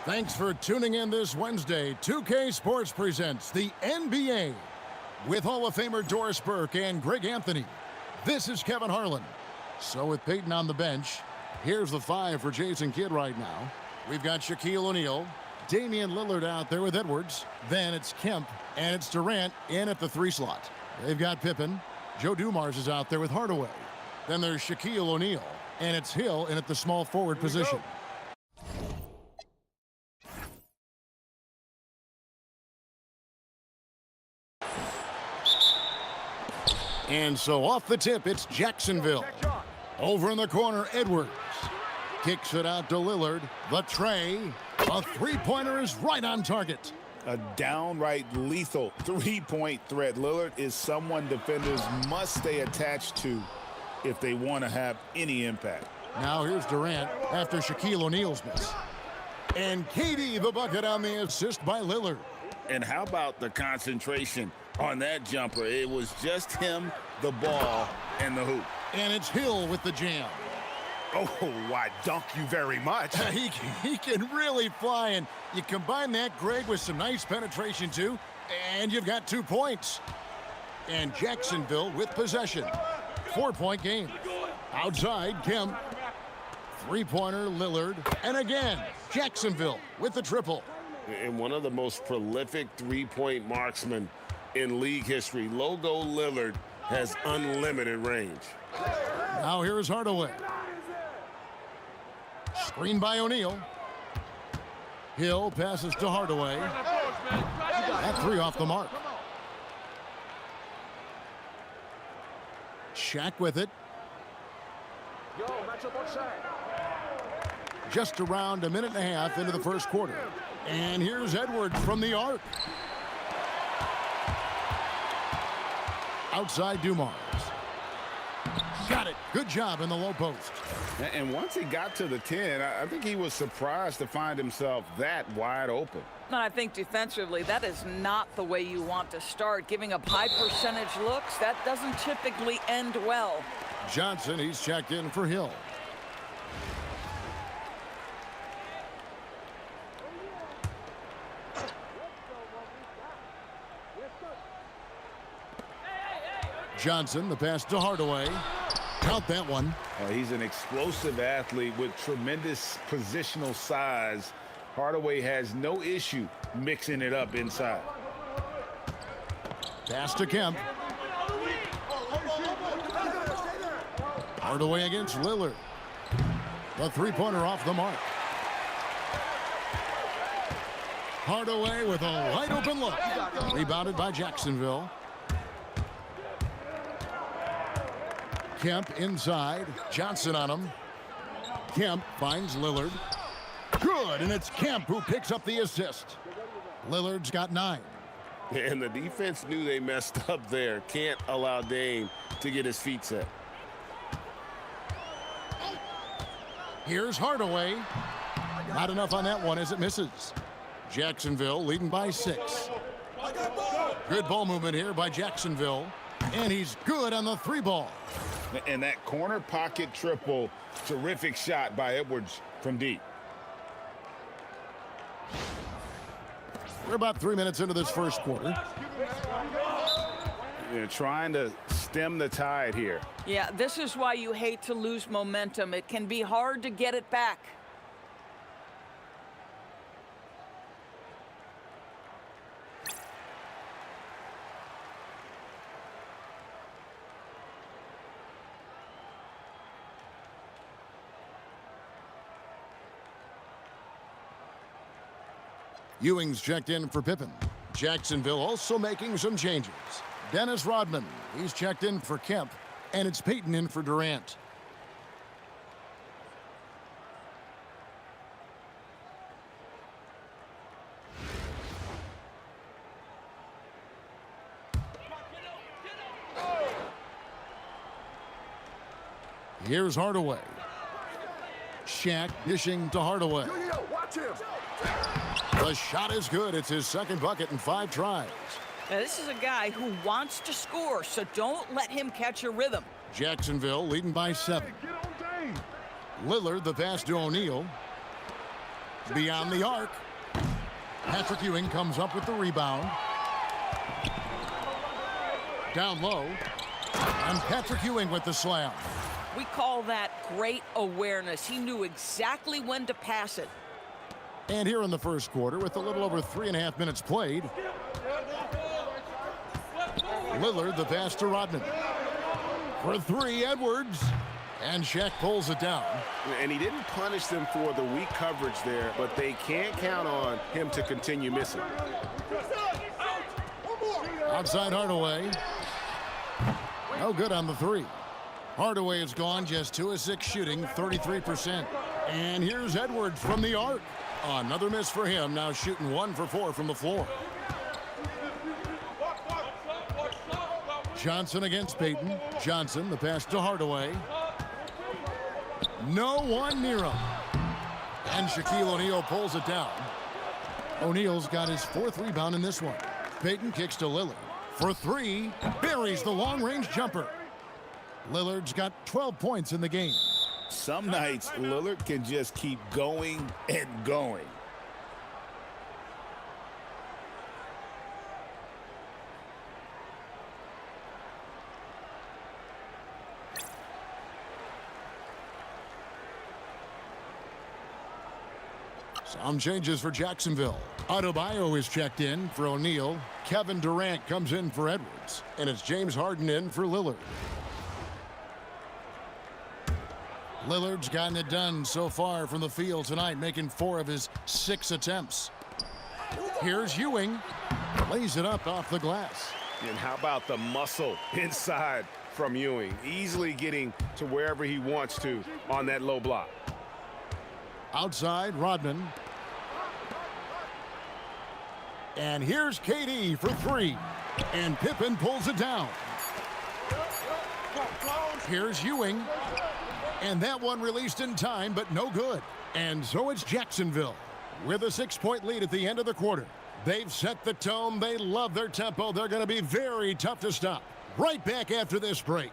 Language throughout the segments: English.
Thanks for tuning in this Wednesday. 2K Sports presents the NBA with Hall of Famer Doris Burke and Greg Anthony. This is Kevin Harlan. So with Peyton on the bench, here's the five for Jason Kidd right now. We've got Shaquille O'Neal, Damian Lillard out there with Edwards. Then it's Kemp, and it's Durant in at the 3 slot. They've got Pippen. Joe Dumars is out there with Hardaway. Then there's Shaquille O'Neal, and it's Hill in at the small forward position. And so off the tip, it's Jacksonville. Over in the corner, Edwards. Kicks it out to Lillard. The tray. A three-pointer is right on target. A downright lethal three-point threat. Lillard is someone defenders must stay attached to if they want to have any impact. Now here's Durant after Shaquille O'Neal's miss. And KD the bucket on the assist by Lillard. And how about the concentration on that jumper? It was just him, the ball, and the hoop. And it's Hill with the jam. Oh, why, dunk you very much. He can really fly, and you combine that, Greg, with some nice penetration, too, and you've got 2 points. And Jacksonville with possession. 4-point game. Outside, Kemp. Three-pointer, Lillard. And again, Jacksonville with the triple. And one of the most prolific three-point marksmen in league history, Logo Lillard, has unlimited range. Now here's Hardaway. Screen by O'Neal. Hill passes to Hardaway. That three off the mark. Shaq with it. Just around a minute and a half into the first quarter. And here's Edwards from the arc. Outside Dumars. Got it. Good job in the low post. And once he got to the 10, I think he was surprised to find himself that wide open. And I think defensively, that is not the way you want to start. Giving up high percentage looks, that doesn't typically end well. Johnson, he's checked in for Hill. Johnson, the pass to Hardaway. Count that one. He's an explosive athlete with tremendous positional size. Hardaway has no issue mixing it up inside. Pass to Kemp. Hardaway against Lillard. The three-pointer off the mark. Hardaway with a wide-open look. Rebounded by Jacksonville. Kemp inside. Johnson on him. Kemp finds Lillard. Good, and it's Kemp who picks up the assist. Lillard's got 9. And the defense knew they messed up there. Can't allow Dame to get his feet set. Here's Hardaway. Not enough on that one as it misses. Jacksonville leading by 6. Good ball movement here by Jacksonville. And he's good on the 3-ball. And that corner pocket triple, terrific shot by Edwards from deep. We're about 3 minutes into this first quarter. They're trying to stem the tide here. Yeah, this is why you hate to lose momentum. It can be hard to get it back. Ewing's checked in for Pippen. Jacksonville also making some changes. Dennis Rodman, he's checked in for Kemp. And it's Peyton in for Durant. Here's Hardaway. Shaq dishing to Hardaway. Watch him. The shot is good. It's his second bucket in 5 tries. Now, this is a guy who wants to score, so don't let him catch a rhythm. Jacksonville leading by 7. Lillard, the pass to O'Neal. Beyond the arc. Patrick Ewing comes up with the rebound. Down low. And Patrick Ewing with the slam. We call that great awareness. He knew exactly when to pass it. And here in the first quarter, with a little over 3.5 minutes played, Lillard the pass to Rodman. For three, Edwards. And Shaq pulls it down. And he didn't punish them for the weak coverage there, but they can't count on him to continue missing. Outside Hardaway. No good on the three. Hardaway is gone, just 2 of 6 shooting, 33%. And here's Edwards from the arc. Another miss for him, now shooting 1 for 4 from the floor. Johnson against Payton. Johnson, the pass to Hardaway. No one near him. And Shaquille O'Neal pulls it down. O'Neal's got his 4th rebound in this one. Payton kicks to Lillard. For three, buries the long-range jumper. Lillard's got 12 points in the game. Some nights, Lillard can just keep going and going. Some changes for Jacksonville. Adebayo is checked in for O'Neal. Kevin Durant comes in for Edwards. And it's James Harden in for Lillard. Lillard's gotten it done so far from the field tonight, making 4 of his 6 attempts. Here's Ewing. Lays it up off the glass. And how about the muscle inside from Ewing? Easily getting to wherever he wants to on that low block. Outside, Rodman. And here's KD for 3. And Pippen pulls it down. Here's Ewing. And that one released in time, but no good. And so it's Jacksonville with a 6-point lead at the end of the quarter. They've set the tone. They love their tempo. They're going to be very tough to stop. Right back after this break.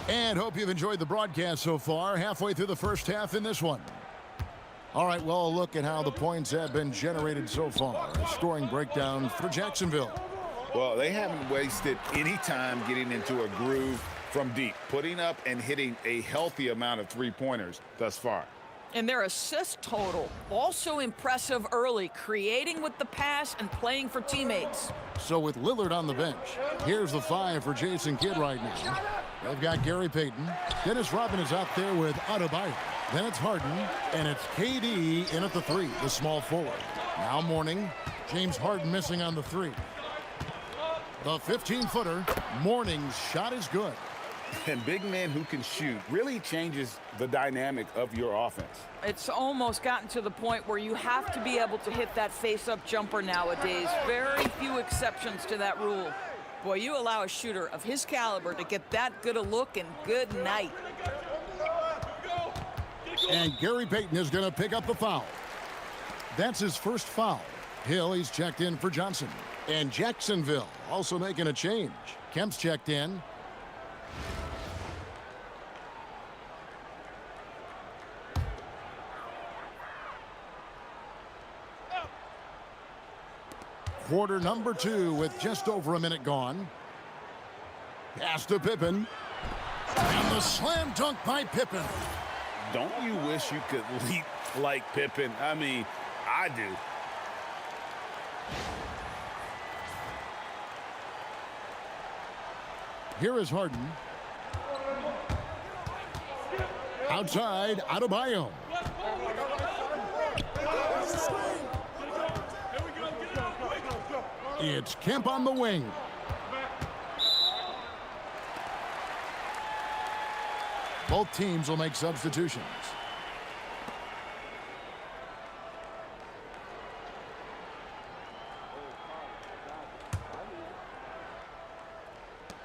And hope you've enjoyed the broadcast so far. Halfway through the first half in this one. All right, well, a look at how the points have been generated so far. A scoring breakdown for Jacksonville. Well, they haven't wasted any time getting into a groove from deep, putting up and hitting a healthy amount of three-pointers thus far. And their assist total, also impressive early, creating with the pass and playing for teammates. So with Lillard on the bench, here's the 5 for Jason Kidd right now. They've got Gary Payton. Dennis Rodman is out there with Adebayo. Then it's Harden, and it's KD in at the 3, the small forward. Now Mourning. James Harden missing on the 3. The 15-footer. Mourning's shot is good. And big men who can shoot really changes the dynamic of your offense. It's almost gotten to the point where you have to be able to hit that face-up jumper nowadays. Very few exceptions to that rule. Boy, you allow a shooter of his caliber to get that good a look, and good night. And Gary Payton is going to pick up the foul. That's his first foul. Hill, he's checked in for Johnson. And Jacksonville also making a change. Kemp's checked in. Quarter number 2 with just over a minute gone. Pass to Pippen. And the slam dunk by Pippen. Don't you wish you could leap like Pippen? I mean, I do. Here is Harden. Outside, Adebayo. It's Kemp on the wing. Both teams will make substitutions.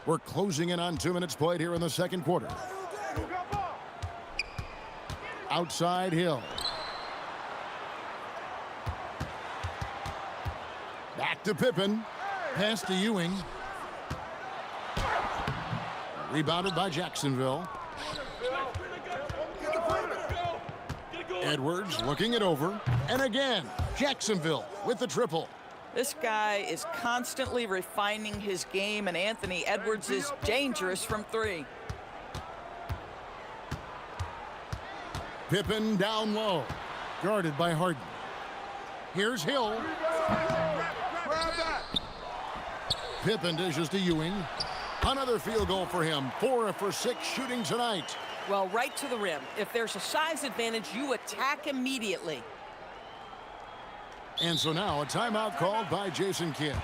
We're closing in on 2 minutes played here in the second quarter. Outside Hill. Back to Pippen. Pass to Ewing. Rebounded by Jacksonville. Edwards looking it over. And again, Jacksonville with the triple. This guy is constantly refining his game, and Anthony Edwards is dangerous from three. Pippen down low. Guarded by Harden. Here's Hill. Pippen dishes to Ewing. Another field goal for him. 4 for 6 shooting tonight. Well, right to the rim. If there's a size advantage, you attack immediately. And so now a timeout called by Jason Kidd.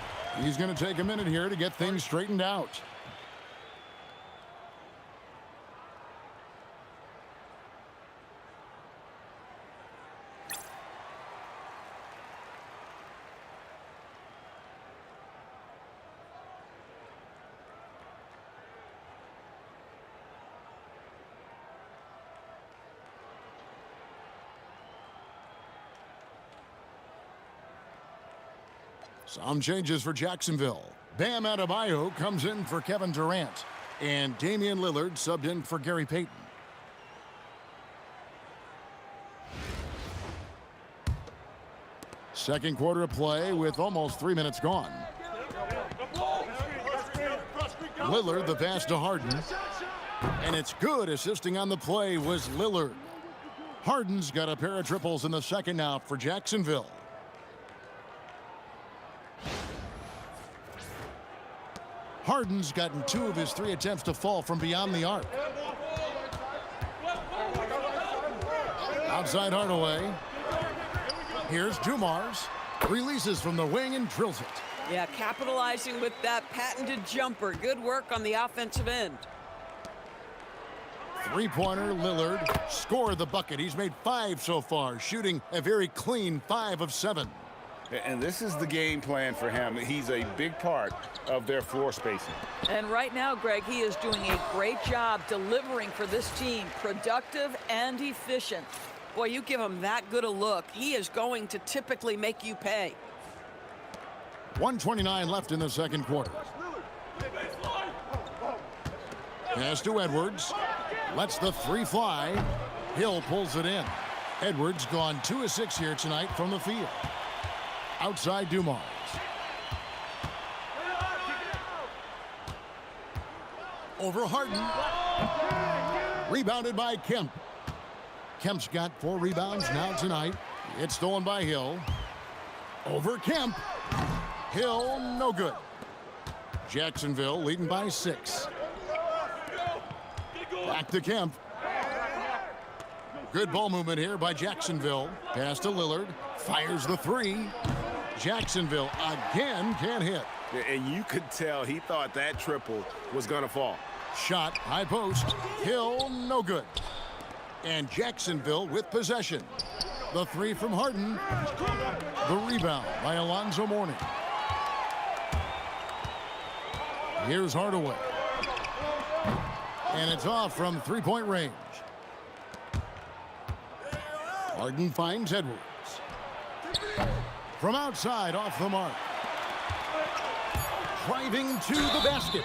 He's going to take a minute here to get things straightened out. Some changes for Jacksonville. Bam Adebayo comes in for Kevin Durant. And Damian Lillard subbed in for Gary Payton. Second quarter of play with almost 3 minutes gone. Lillard the pass to Harden. And it's good. Assisting on the play was Lillard. Harden's got a pair of triples in the second now for Jacksonville. Harden's gotten 2 of his 3 attempts to fall from beyond the arc. Outside Hardaway. Here's Dumars. Releases from the wing and drills it. Yeah, capitalizing with that patented jumper. Good work on the offensive end. Three-pointer, Lillard scored the bucket. He's made 5 so far, shooting a very clean 5 of 7. And this is the game plan for him. He's a big part of their floor spacing. And right now, Greg, he is doing a great job delivering for this team. Productive and efficient. Boy, you give him that good a look, he is going to typically make you pay. 1:29 left in the second quarter. Pass to Edwards. Lets the 3 fly. Hill pulls it in. Edwards gone 2 of 6 here tonight from the field. Outside Dumars. Over Harden. Rebounded by Kemp. Kemp's got 4 rebounds now tonight. It's stolen by Hill. Over Kemp. Hill, no good. Jacksonville leading by 6. Back to Kemp. Good ball movement here by Jacksonville. Pass to Lillard. Fires the 3. Jacksonville again can't hit. And you could tell he thought that triple was going to fall. Shot, high post. Hill, no good. And Jacksonville with possession. The 3 from Harden. The rebound by Alonzo Mourning. Here's Hardaway. And it's off from 3-point range. Harden finds Edwards. From outside, off the mark. Driving to the basket.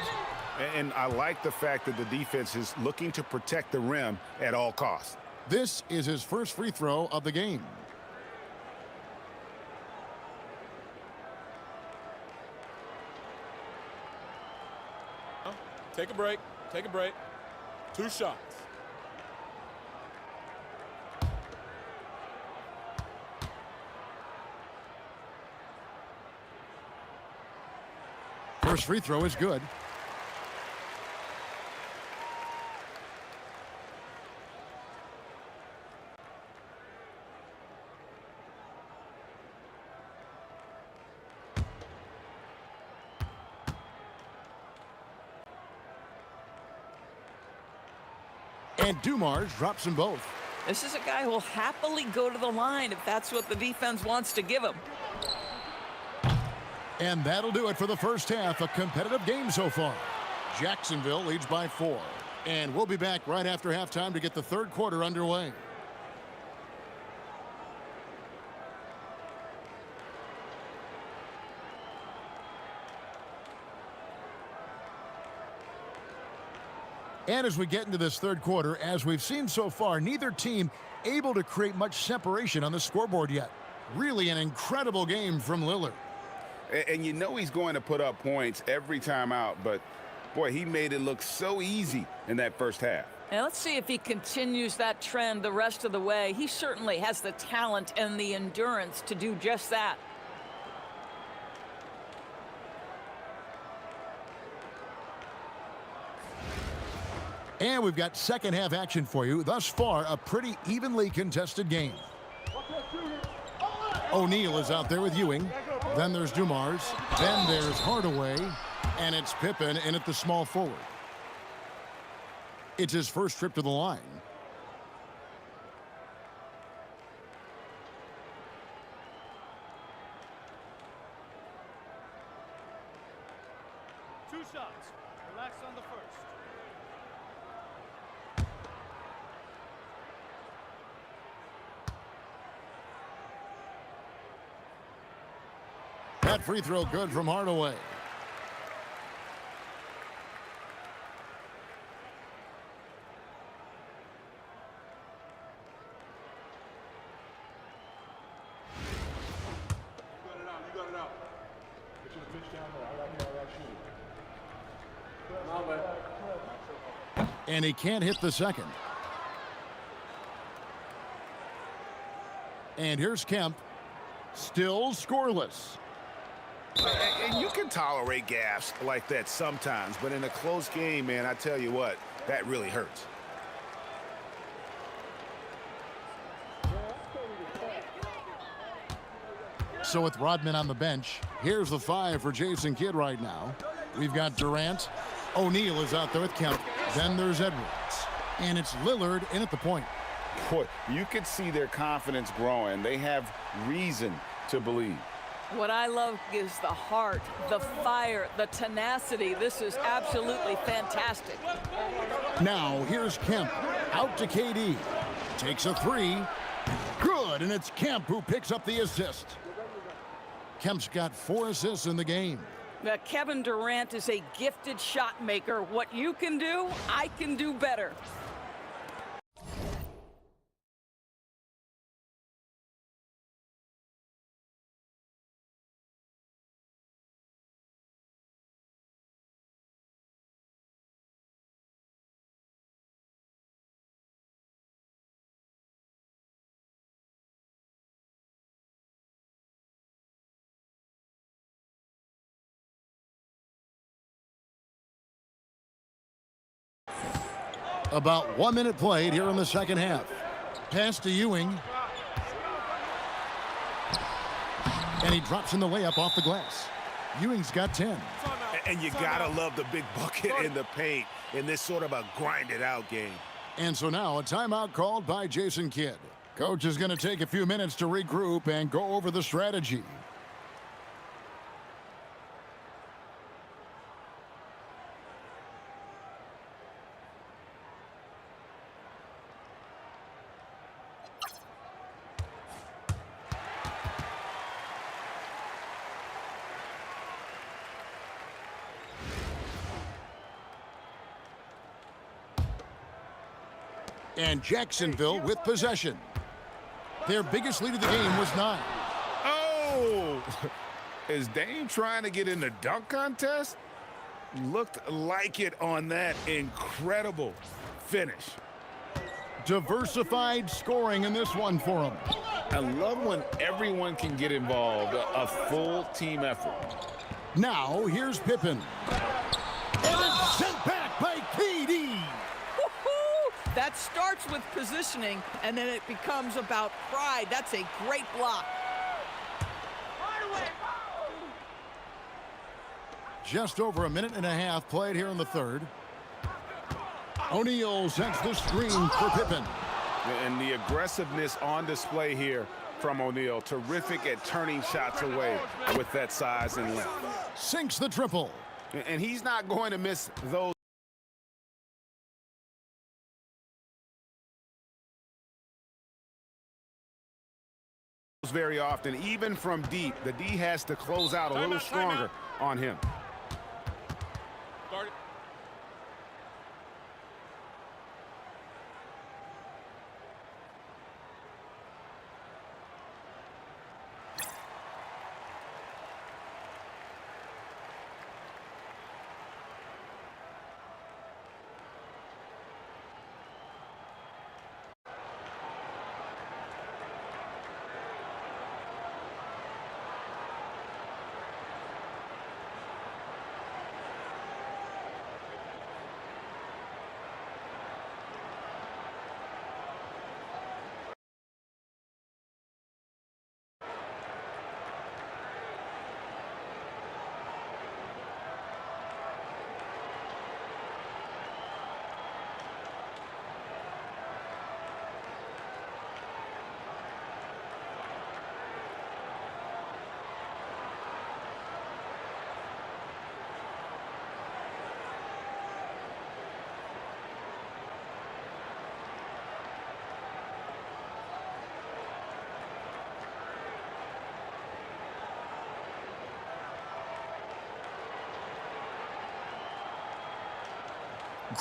And I like the fact that the defense is looking to protect the rim at all costs. This is his first free throw of the game. Take a break. Take a break. 2 shots. First free throw is good. And Dumars drops them both. This is a guy who will happily go to the line if that's what the defense wants to give him. And that'll do it for the first half. A competitive game so far. Jacksonville leads by 4. And we'll be back right after halftime to get the third quarter underway. And as we get into this third quarter, as we've seen so far, neither team able to create much separation on the scoreboard yet. Really an incredible game from Lillard. And you know he's going to put up points every time out, but boy, he made it look so easy in that first half. And let's see if he continues that trend the rest of the way. He certainly has the talent and the endurance to do just that. And we've got second half action for you. Thus far, a pretty evenly contested game. O'Neal is out there with Ewing. Then there's Dumars. Then there's Hardaway. And it's Pippen in at the small forward. It's his first trip to the line. Two shots. Relax on the first. That free throw good from Hardaway. And he can't hit the second. And here's Kemp. Still scoreless. And you can tolerate gaffes like that sometimes, but in a close game, man, I tell you what, that really hurts. So with Rodman on the bench, here's the 5 for Jason Kidd right now. We've got Durant. O'Neal is out there with Kemp. Then there's Edwards. And it's Lillard in at the point. Boy, you could see their confidence growing. They have reason to believe. What I love is the heart, the fire, the tenacity. This is absolutely fantastic. Now here's Kemp. Out to KD. Takes a 3. Good, and it's Kemp who picks up the assist. Kemp's got 4 assists in the game. Kevin Durant is a gifted shot maker. What you can do, I can do better. About 1 minute played here in the second half. Pass to Ewing. And he drops in the layup off the glass. Ewing's got 10. And you gotta love the big bucket in the paint in this sort of a grinded-out game. And so now a timeout called by Jason Kidd. Coach is going to take a few minutes to regroup and go over the strategy. And Jacksonville with possession. Their biggest lead of the game was 9. Oh! Is Dame trying to get in the dunk contest? Looked like it on that incredible finish. Diversified scoring in this one for him. I love when everyone can get involved, a full team effort. Now here's Pippen. And it's sent back by KD. That starts with positioning, and then it becomes about pride. That's a great block. Just over a minute and a half played here in the third. O'Neal sends the screen for Pippen. And the aggressiveness on display here from O'Neal. Terrific at turning shots away with that size and length. Sinks the triple. And he's not going to miss those very often, even from deep. The D has to close out a little stronger on him. Guard it.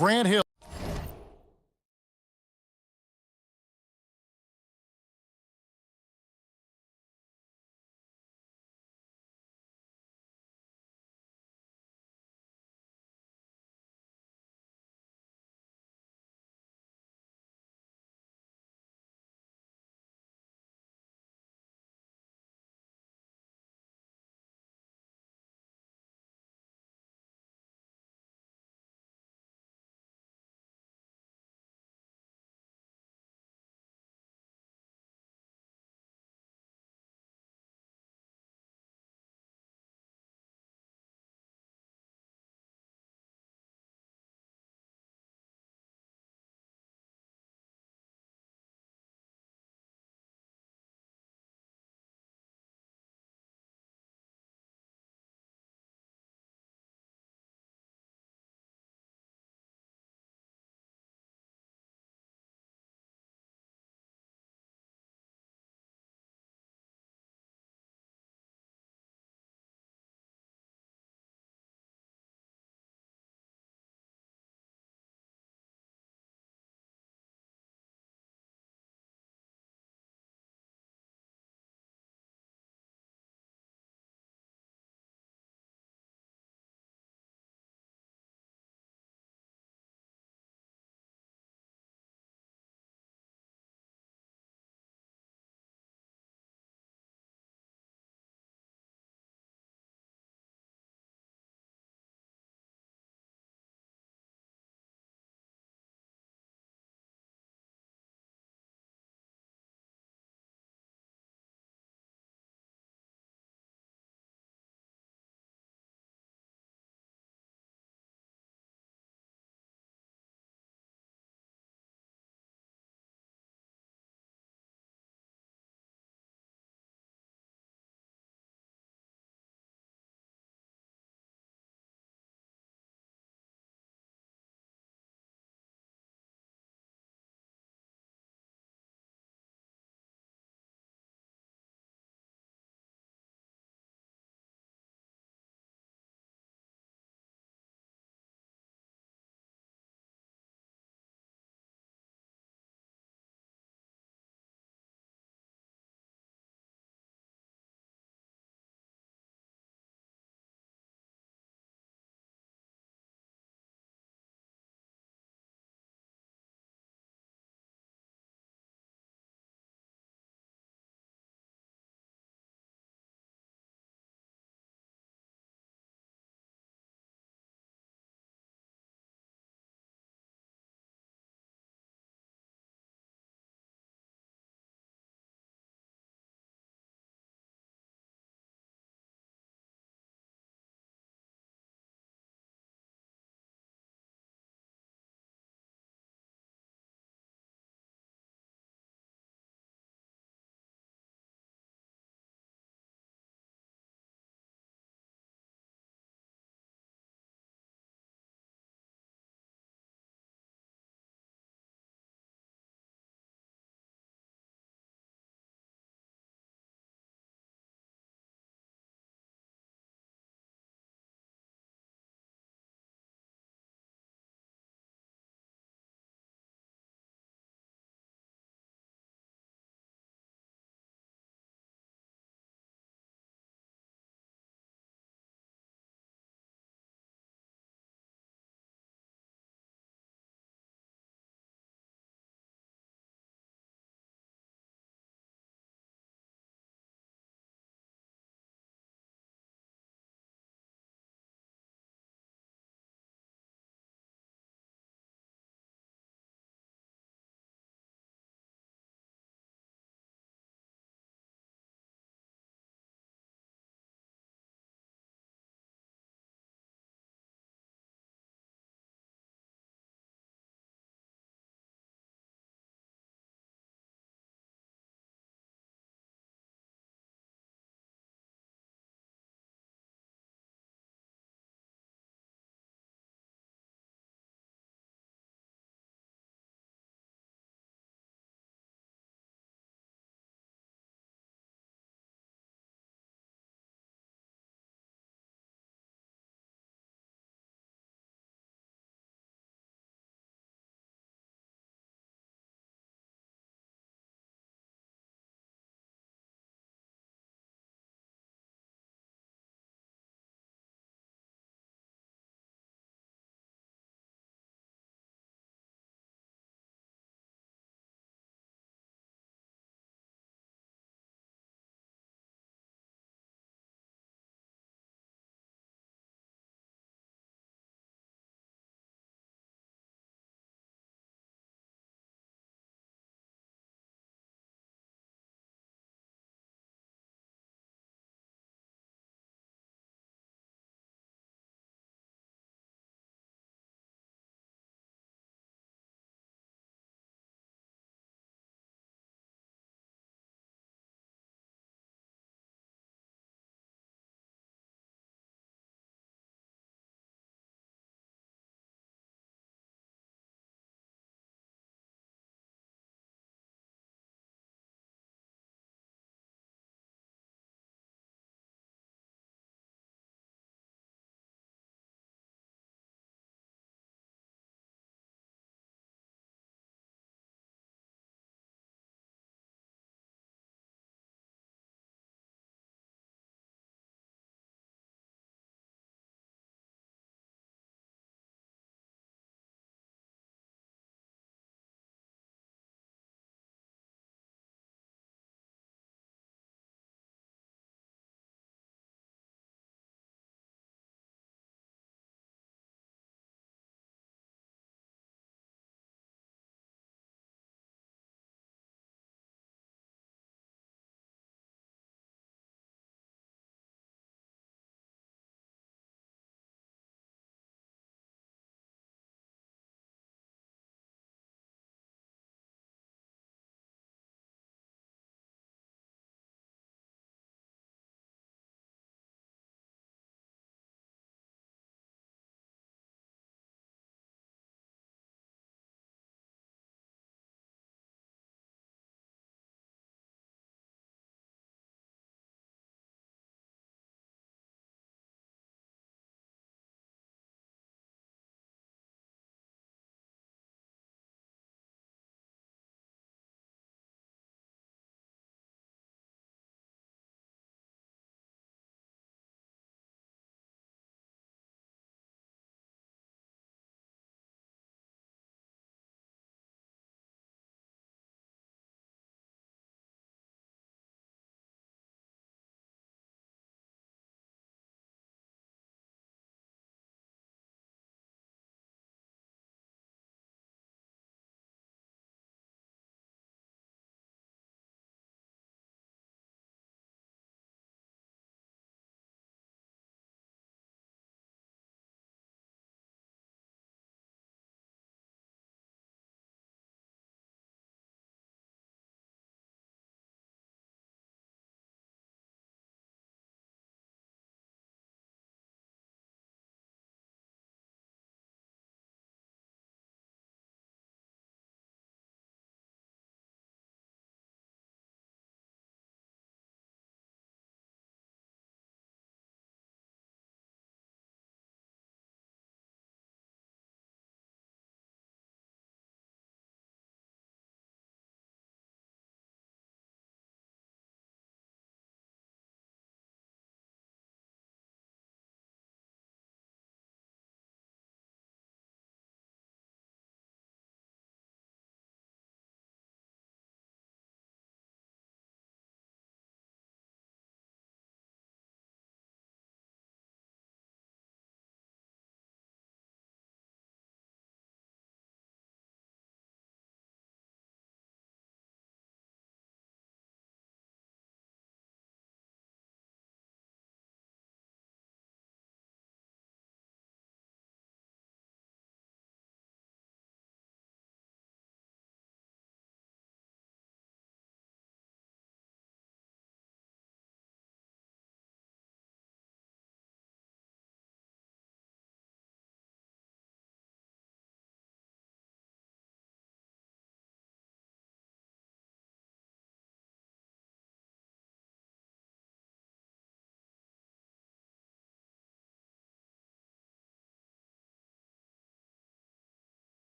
Grant Hill.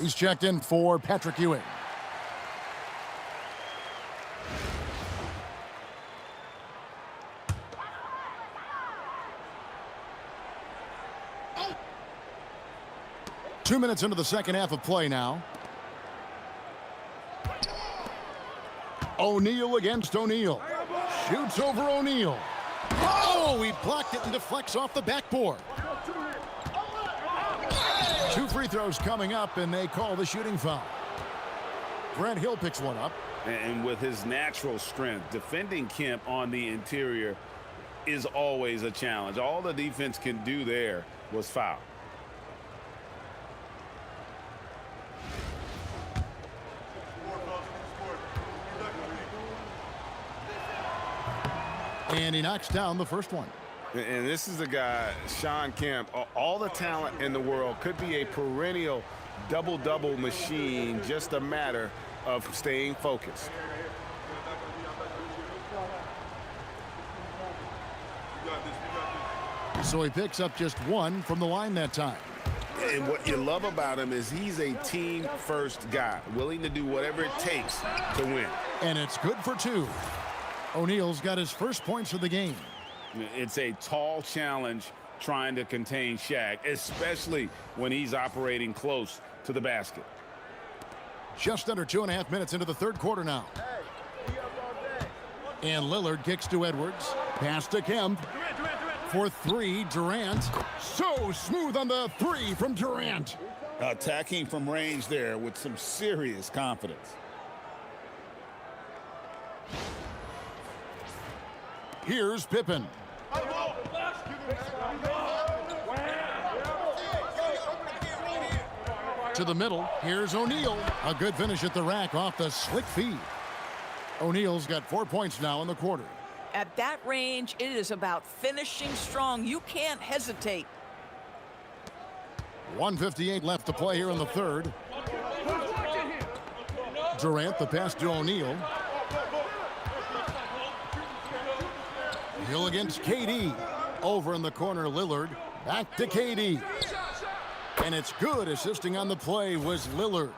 He's checked in for Patrick Ewing. Two minutes into the second half of play now. O'Neal against O'Neal. Shoots over O'Neal. Oh, he blocked it and deflects off the backboard. Two free throws coming up, and they call the shooting foul. Grant Hill picks one up. And with his natural strength, defending Kemp on the interior is always a challenge. All the defense can do there was foul. And he knocks down the first one. And this is the guy, Sean Kemp, all the talent in the world, could be a perennial double-double machine, just a matter of staying focused. So he picks up just one from the line that time. And what you love about him is he's a team-first guy, willing to do whatever it takes to win. And it's good for two. O'Neal's got his first points of the game. It's a tall challenge trying to contain Shaq, especially when he's operating close to the basket. Just under 2.5 minutes into the third quarter now. And Lillard kicks to Edwards. Pass to Kemp. For three, Durant. So smooth on the three from Durant. Attacking from range there with some serious confidence. Here's Pippen. To the middle. Here's O'Neal. A good finish at the rack off the slick feed. O'Neal's got 4 points now in the quarter. At that range, it is about finishing strong. You can't hesitate. 1:58 left to play here in the third. Durant, the pass to O'Neal. Hill against KD. Over in the corner, Lillard. Back to KD. And it's good. Assisting on the play was Lillard.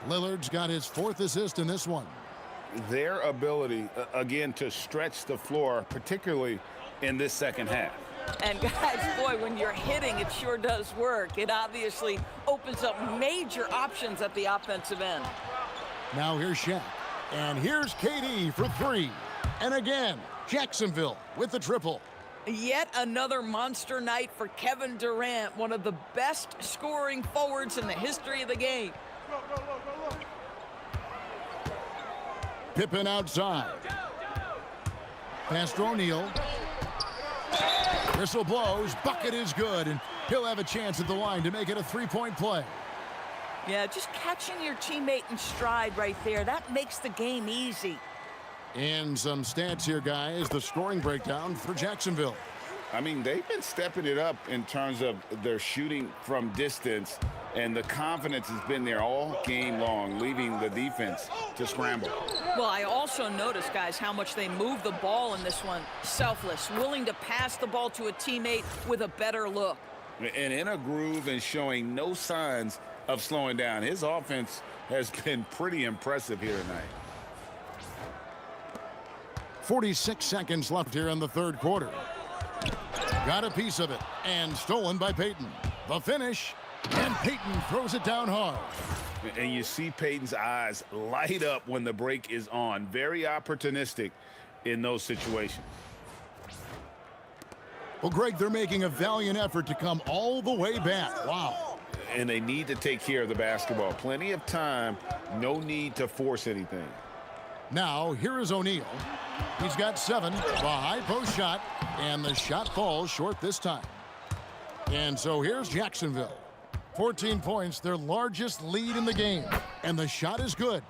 Lillard's got his fourth assist in this one. Their ability, again, to stretch the floor, particularly in this second half. And guys, boy, when you're hitting, it sure does work. It obviously opens up major options at the offensive end. Now here's Shaq. And here's KD for three. And again, Jacksonville with the triple. Yet another monster night for Kevin Durant, one of the best scoring forwards in the history of the game. Pippen outside. Pass to O'Neal. Whistle blows. Bucket is good, and he'll have a chance at the line to make it a three-point play. Yeah, just catching your teammate in stride right there, that makes the game easy. And some stats here, guys. The scoring breakdown for Jacksonville. I mean, they've been stepping it up in terms of their shooting from distance, and the confidence has been there all game long, leaving the defense to scramble. Well, I also noticed, guys, how much they move the ball in this one. Selfless, willing to pass the ball to a teammate with a better look. And in a groove and showing no signs of slowing down. His offense has been pretty impressive here tonight. 46 seconds left here in the third quarter. Got a piece of it, and stolen by Payton. The finish, and Payton throws it down hard. And you see Payton's eyes light up when the break is on. Very opportunistic in those situations. Well, Greg, they're making a valiant effort to come all the way back. Wow. And they need to take care of the basketball. Plenty of time, no need to force anything. Now, here is O'Neal. He's got 7, the high post shot, and the shot falls short this time. And so here's Jacksonville. 14 points, their largest lead in the game. And the shot is good.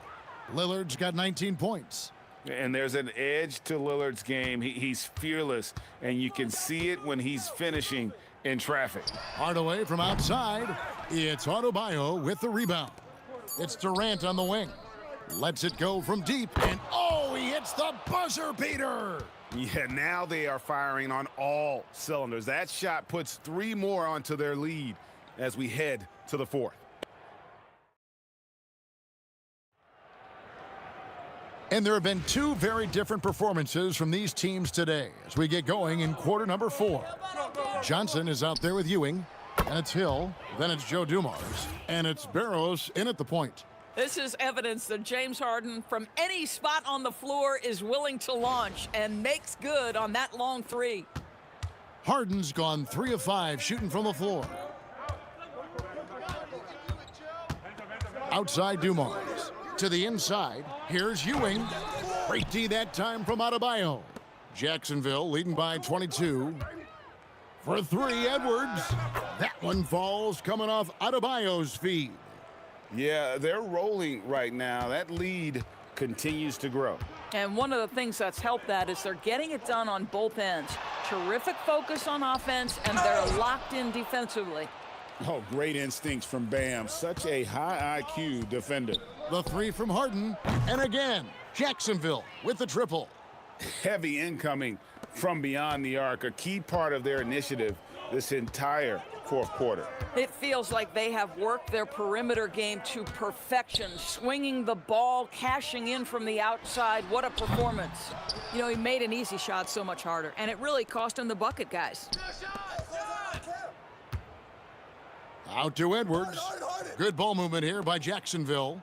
Lillard's got 19 points. And there's an edge to Lillard's game. He's fearless, and you can see it when he's finishing in traffic. Hardaway from outside. It's Adebayo with the rebound. It's Durant on the wing. Lets it go from deep, and oh, he hits the buzzer beater. Yeah, now they are firing on all cylinders. That shot puts 3 more onto their lead as we head to the fourth. And there have been two very different performances from these teams today as we get going in quarter number 4. Johnson is out there with Ewing, and it's Hill, then it's Joe Dumars, and it's Barrows in at the point. This is evidence that James Harden, from any spot on the floor, is willing to launch and makes good on that long three. Harden's gone 3 of 5 shooting from the floor. Outside Dumars. To the inside, here's Ewing. Great D that time from Adebayo. Jacksonville leading by 22. For 3, Edwards. That one falls coming off Adebayo's feed. Yeah, they're rolling right now. That lead continues to grow. And one of the things that's helped that is they're getting it done on both ends. Terrific focus on offense, and they're locked in defensively. Oh, great instincts from Bam. Such a high IQ defender. The 3 from Harden, and again, Jacksonville with the triple. Heavy incoming from beyond the arc, a key part of their initiative this entire fourth quarter. It feels like they have worked their perimeter game to perfection, swinging the ball, cashing in from the outside. What a performance. You know, he made an easy shot so much harder, and it really cost him the bucket, guys. Out to Edwards. Good ball movement here by Jacksonville.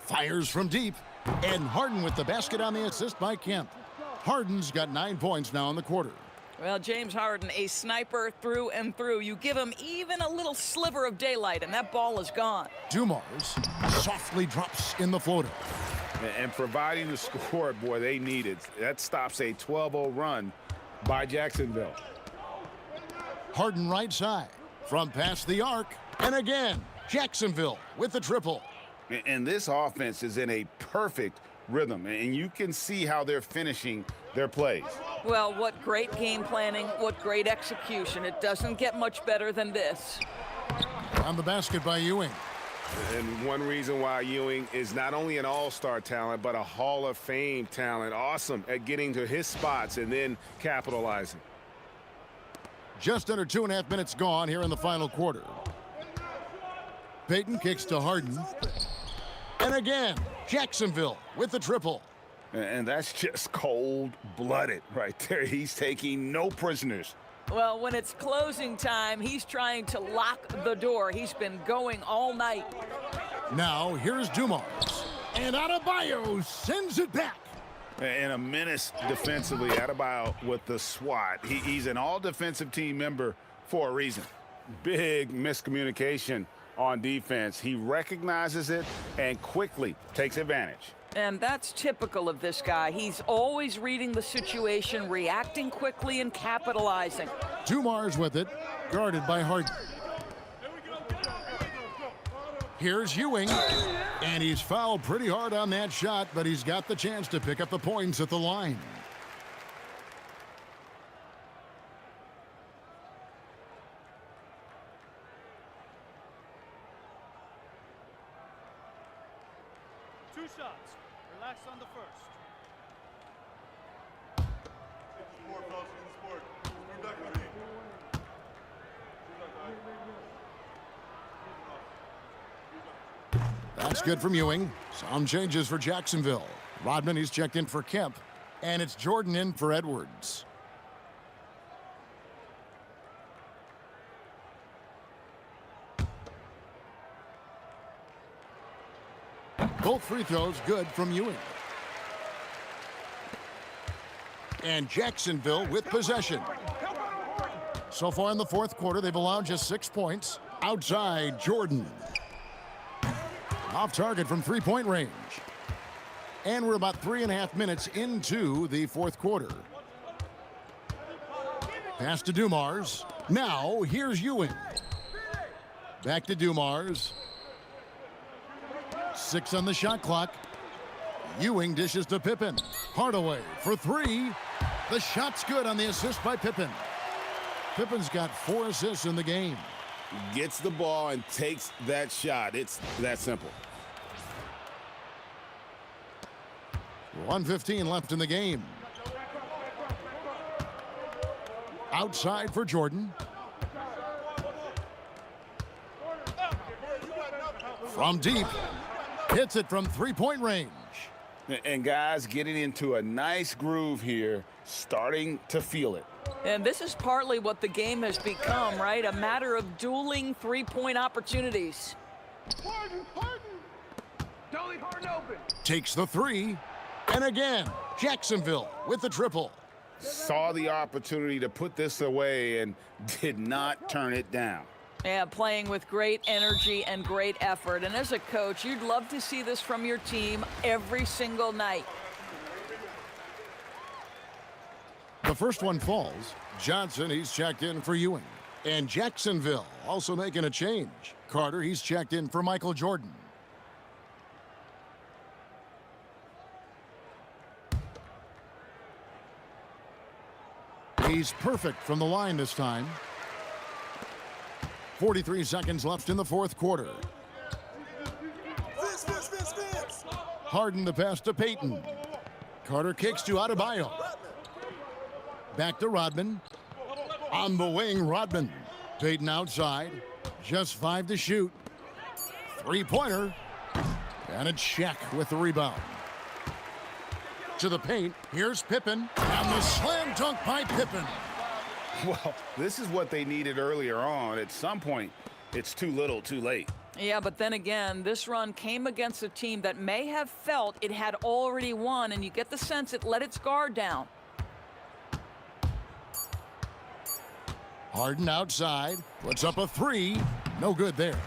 Fires from deep. And Harden with the basket on the assist by Kemp. Harden's got 9 points now in the quarter. Well, James Harden, a sniper through and through. You give him even a little sliver of daylight, and that ball is gone. Dumars softly drops in the floater. And providing the score, boy, they need it. That stops a 12-0 run by Jacksonville. Harden right side. From past the arc. And again, Jacksonville with the triple. And this offense is in a perfect rhythm, and you can see how they're finishing their plays. Well, what great game planning, what great execution. It doesn't get much better than this. On the basket by Ewing. And one reason why Ewing is not only an all-star talent, but a Hall of Fame talent. Awesome at getting to his spots and then capitalizing. Just under 2.5 minutes gone here in the final quarter. Payton kicks to Harden. And again, Jacksonville with the triple. And that's just cold-blooded right there. He's taking no prisoners. Well, when it's closing time, he's trying to lock the door. He's been going all night. Now, here's Dumars. And Adebayo sends it back. And a menace defensively. Adebayo with the swat. He's an all-defensive team member for a reason. Big miscommunication on defense. He recognizes it and quickly takes advantage. And that's typical of this guy. He's always reading the situation, reacting quickly, and capitalizing. Dumars with it, guarded by Harden. Here's Ewing, and he's fouled pretty hard on that shot, but he's got the chance to pick up the points at the line. Two shots. Relax on the first. That's good from Ewing. Some changes for Jacksonville. Rodman, he's checked in for Kemp. And it's Jordan in for Edwards. Both free throws good from Ewing. And Jacksonville with possession. So far in the fourth quarter, they've allowed just 6 points. Outside, Jordan. Off target from three-point range. And we're about 3.5 minutes into the fourth quarter. Pass to Dumars. Now, here's Ewing. Back to Dumars. 6 on the shot clock. Ewing dishes to Pippen. Hardaway for 3. The shot's good on the assist by Pippen. Pippen's got 4 assists in the game. Gets the ball and takes that shot. It's that simple. 1:15 left in the game. Outside for Jordan. From deep. Hits it from three-point range. And guys getting into a nice groove here, starting to feel it. And this is partly what the game has become, right? A matter of dueling three-point opportunities. Takes the three. And again, Jacksonville with the triple. Saw the opportunity to put this away and did not turn it down. Yeah, playing with great energy and great effort. And as a coach, you'd love to see this from your team every single night. The first one falls. Johnson, he's checked in for Ewing. And Jacksonville also making a change. Carter, he's checked in for Michael Jordan. He's perfect from the line this time. 43 seconds left in the fourth quarter. Harden the pass to Peyton. Carter kicks to Adebayo. Back to Rodman. On the wing, Rodman. Peyton outside. Just 5 to shoot. Three-pointer. And it's Shaq with the rebound. To the paint. Here's Pippen. And the slam dunk by Pippen. Well, this is what they needed earlier on. At some point, it's too little, too late. Yeah, but then again, this run came against a team that may have felt it had already won, and you get the sense it let its guard down. Harden outside, puts up a three. No good there.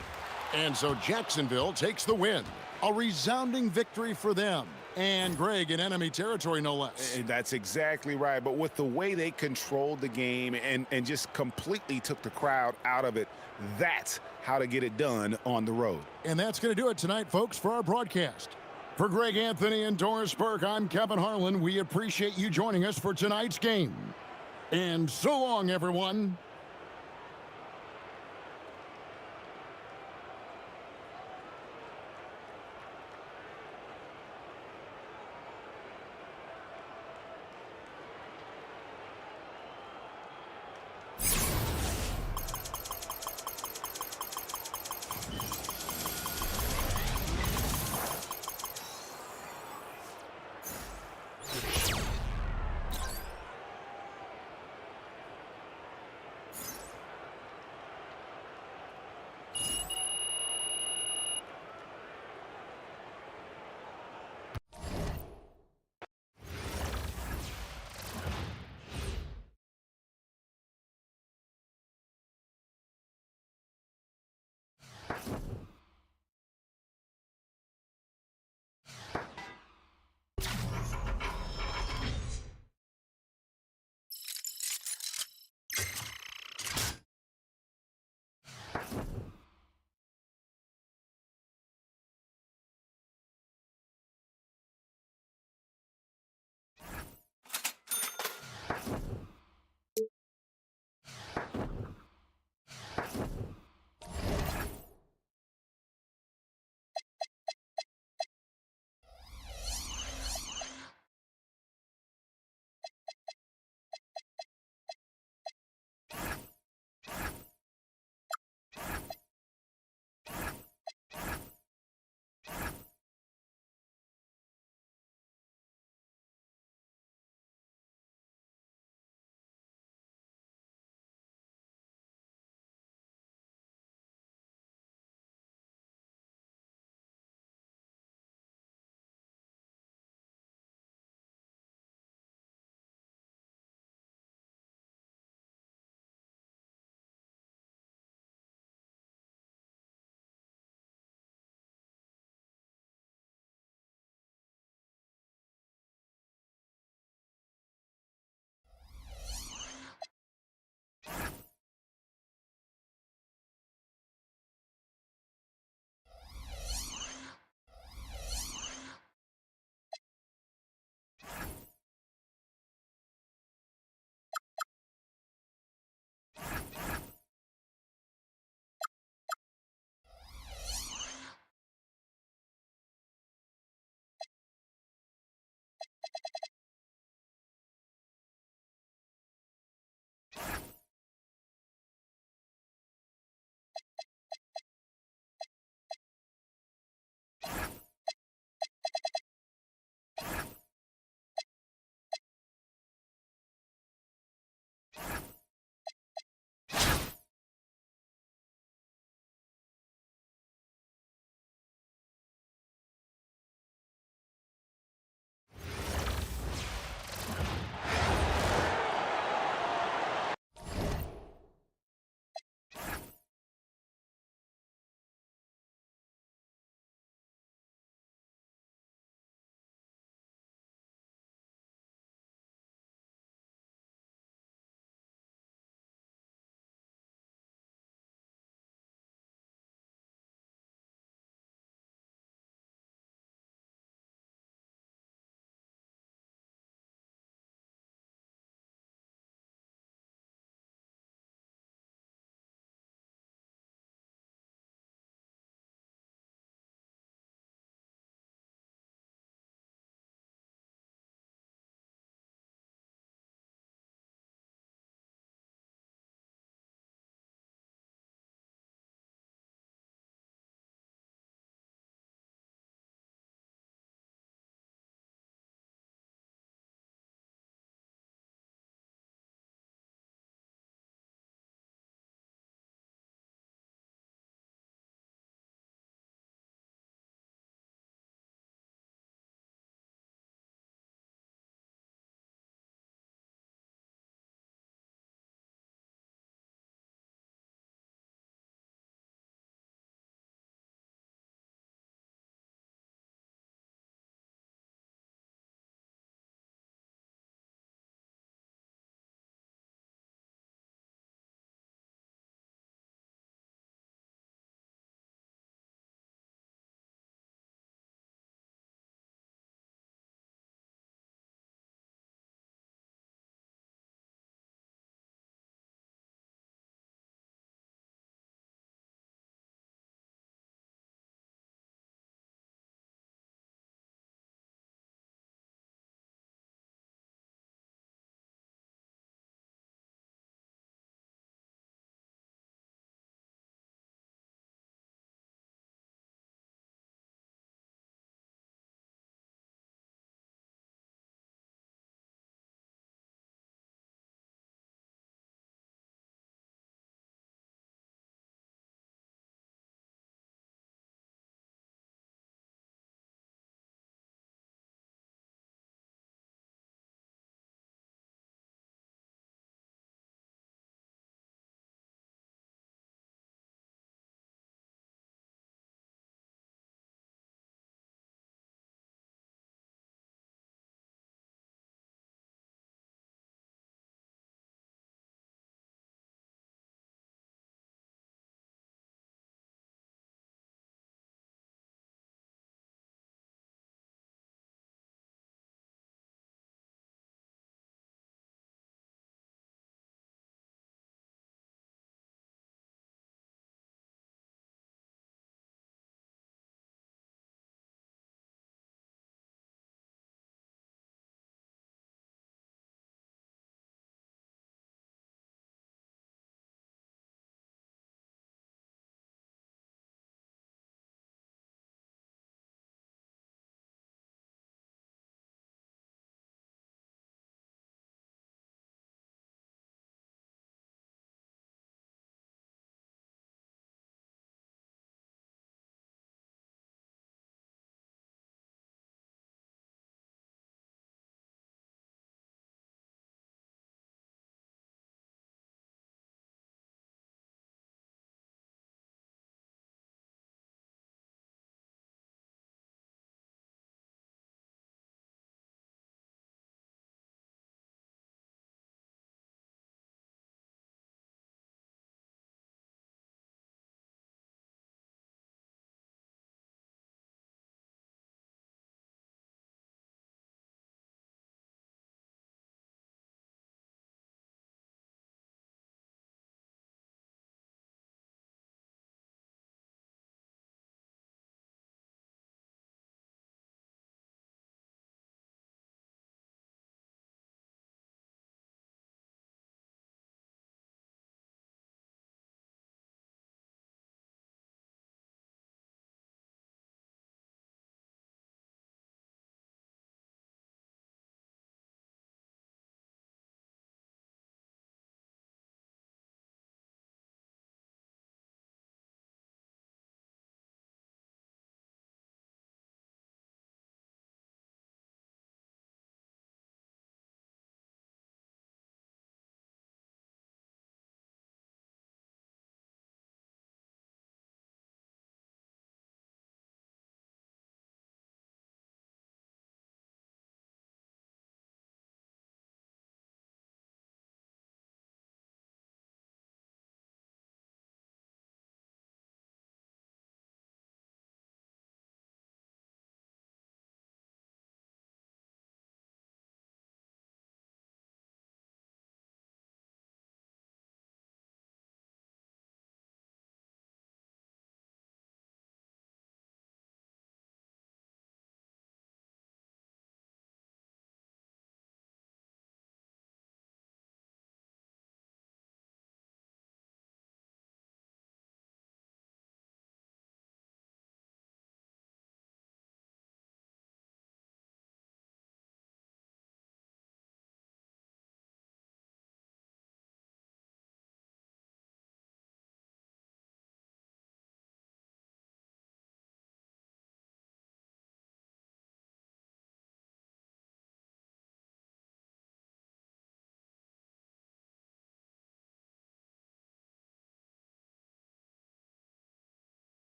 And so Jacksonville takes the win. A resounding victory for them. And Greg in enemy territory, no less. And that's exactly right. But with the way they controlled the game and just completely took the crowd out of it, that's how to get it done on the road. And that's going to do it tonight, folks, for our broadcast. For Greg Anthony and Doris Burke, I'm Kevin Harlan. We appreciate you joining us for tonight's game. And so long, everyone.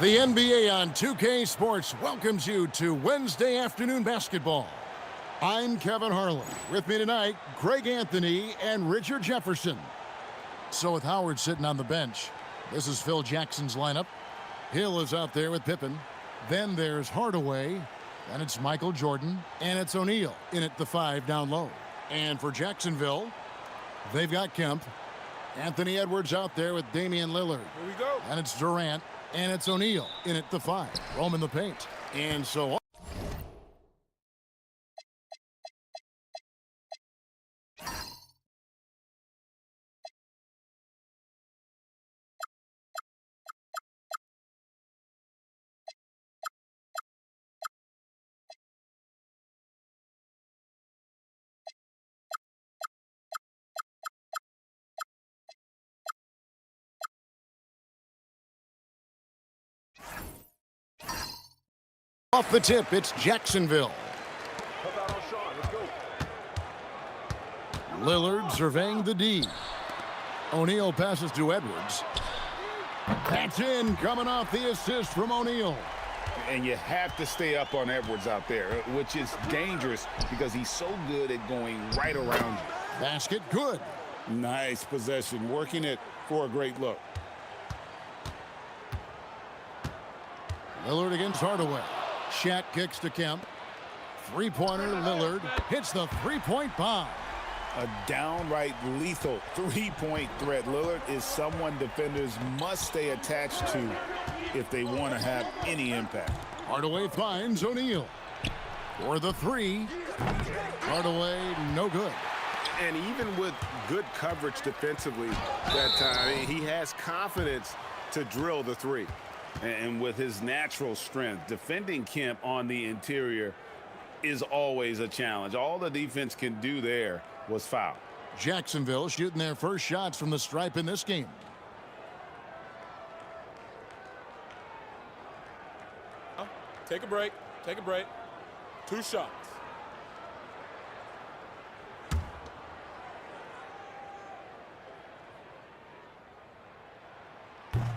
The NBA on 2K Sports welcomes you to Wednesday afternoon basketball. I'm Kevin Harlan. With me tonight, Greg Anthony and Richard Jefferson. So with Howard sitting on the bench, this is Phil Jackson's lineup. Hill is out there with Pippen. Then there's Hardaway. Then it's Michael Jordan. And it's O'Neal in at the 5 down low. And for Jacksonville, they've got Kemp. Anthony Edwards out there with Damian Lillard. Here we go. And it's Durant. And it's O'Neal in at the 5. Roam in the paint. And so off the tip, it's Jacksonville. Lillard surveying the D. O'Neal passes to Edwards. That's in, coming off the assist from O'Neal. And you have to stay up on Edwards out there, which is dangerous because he's so good at going right around you. Basket good. Nice possession, working it for a great look. Lillard against Hardaway. Shaq kicks to Kemp. Three-pointer, Lillard hits the three-point bomb. A downright lethal three-point threat. Lillard is someone defenders must stay attached to if they want to have any impact. Hardaway finds O'Neal for the 3. Hardaway, no good. And even with good coverage defensively that time, he has confidence to drill the 3. And with his natural strength, defending Kemp on the interior is always a challenge. All the defense can do there was foul. Jacksonville shooting their first shots from the stripe in this game. Take a break. Take a break. 2 shots.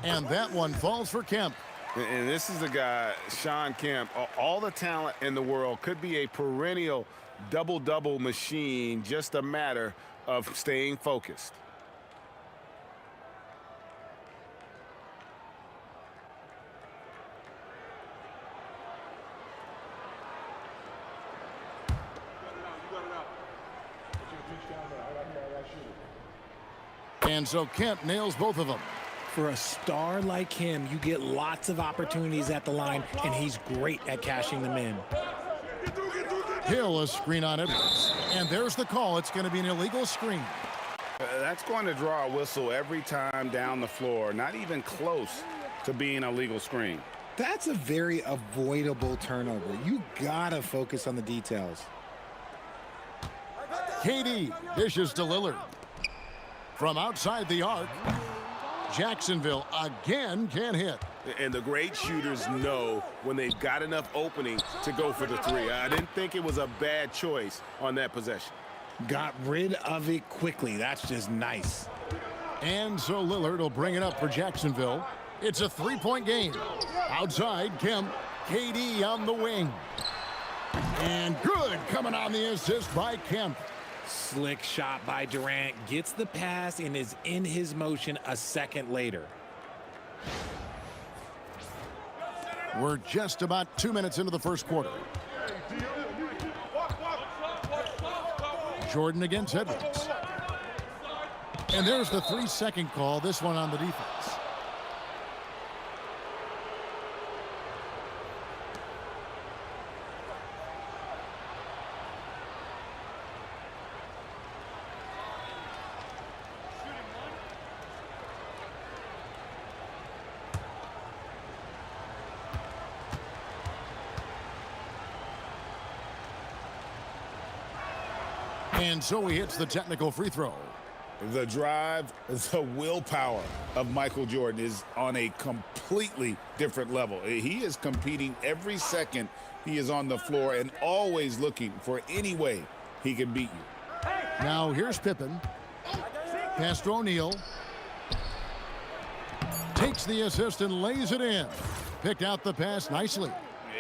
And that one falls for Kemp. And this is the guy, Sean Kemp, all the talent in the world, could be a perennial double-double machine, just a matter of staying focused. And so Kemp nails both of them. For a star like him, you get lots of opportunities at the line, and he's great at cashing them in. Hill, a screen on Edwards. And there's the call. It's going to be an illegal screen. That's going to draw a whistle every time down the floor. Not even close to being a legal screen. That's a very avoidable turnover. You gotta focus on the details. KD dishes to Lillard. From outside the arc, Jacksonville again can't hit. And the great shooters know when they've got enough opening to go for the 3. I didn't think it was a bad choice on that possession. Got rid of it quickly. That's just nice. And so Lillard will bring it up for Jacksonville. It's a 3-point game. Outside, Kemp. KD on the wing. And good coming on the assist by Kemp. Slick shot by Durant. Gets the pass and is in his motion a second later. We're just about 2 minutes into the first quarter. Jordan against Edwards. And there's the 3-second call, this one on the defense. And so he hits the technical free throw. The drive, the willpower of Michael Jordan is on a completely different level. He is competing every second he is on the floor and always looking for any way he can beat you. Now here's Pippen. Pass to O'Neal. Takes the assist and lays it in. Picked out the pass nicely.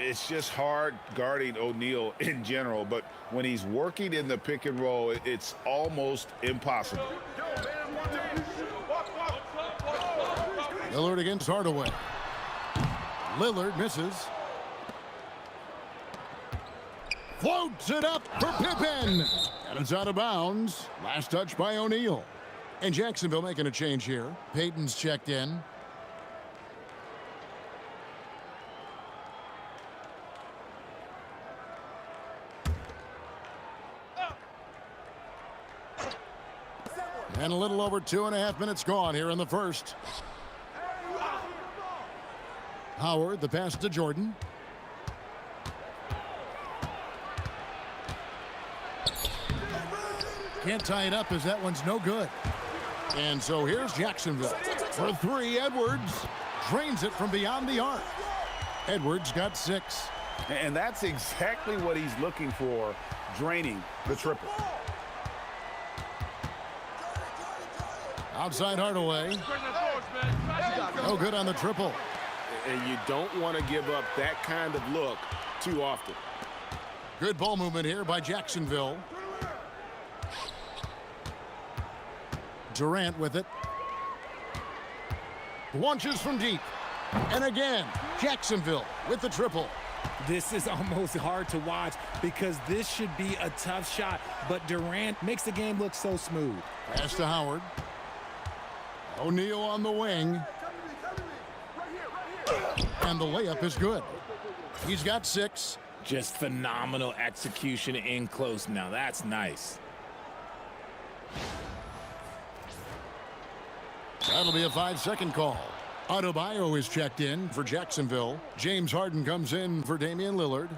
It's just hard guarding O'Neal in general, but when he's working in the pick and roll, it's almost impossible. Lillard against Hardaway. Lillard misses. Floats it up for Pippen. And it's out of bounds. Last touch by O'Neal. And Jacksonville making a change here. Payton's checked in. And a little over 2.5 minutes gone here in the first. Howard, the pass to Jordan. Can't tie it up as that one's no good. And so here's Jacksonville. For three, Edwards drains it from beyond the arc. Edwards got 6. And that's exactly what he's looking for, draining the triple. Outside Hardaway. No good on the triple. And you don't want to give up that kind of look too often. Good ball movement here by Jacksonville. Durant with it. Launches from deep. And again, Jacksonville with the triple. This is almost hard to watch because this should be a tough shot, but Durant makes the game look so smooth. Pass to Howard. O'Neal on the wing. And the layup is good. He's got 6. Just phenomenal execution in close. Now that's nice. That'll be a 5-second call. Adebayo is checked in for Jacksonville. James Harden comes in for Damian Lillard.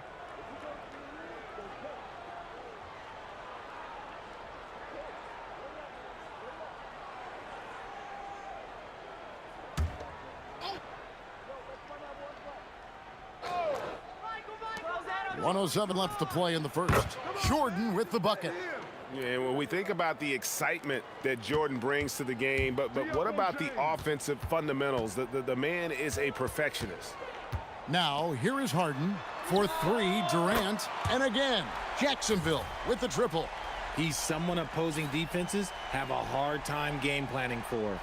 .107 left to play in the first. Jordan with the bucket. Yeah, when we think about the excitement that Jordan brings to the game, but what about the offensive fundamentals? The man is a perfectionist. Now, here is Harden for 3, Durant, and again, Jacksonville with the triple. He's someone opposing defenses have a hard time game planning for.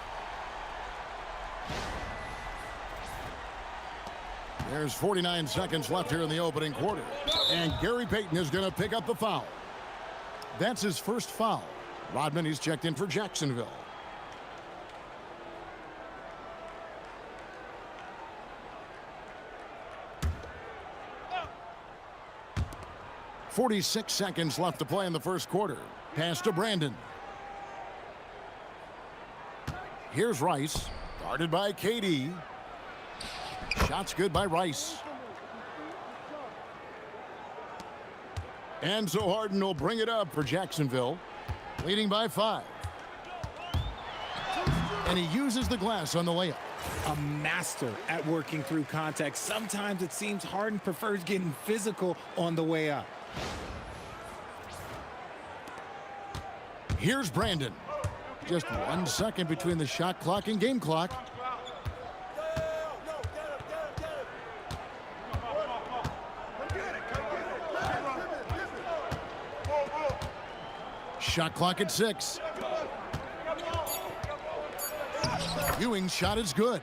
There's 49 seconds left here in the opening quarter. And Gary Payton is going to pick up the foul. That's his first foul. Rodman, he's checked in for Jacksonville. .46 seconds left to play in the first quarter. Pass to Brandon. Here's Rice, guarded by KD. Shots good by Rice. And so Harden will bring it up for Jacksonville, leading by 5. And he uses the glass on the layup. A master at working through contact. Sometimes it seems Harden prefers getting physical on the way up. Here's Brandon. Just 1 second between the shot clock and game clock. Shot clock at 6. Ewing's shot is good.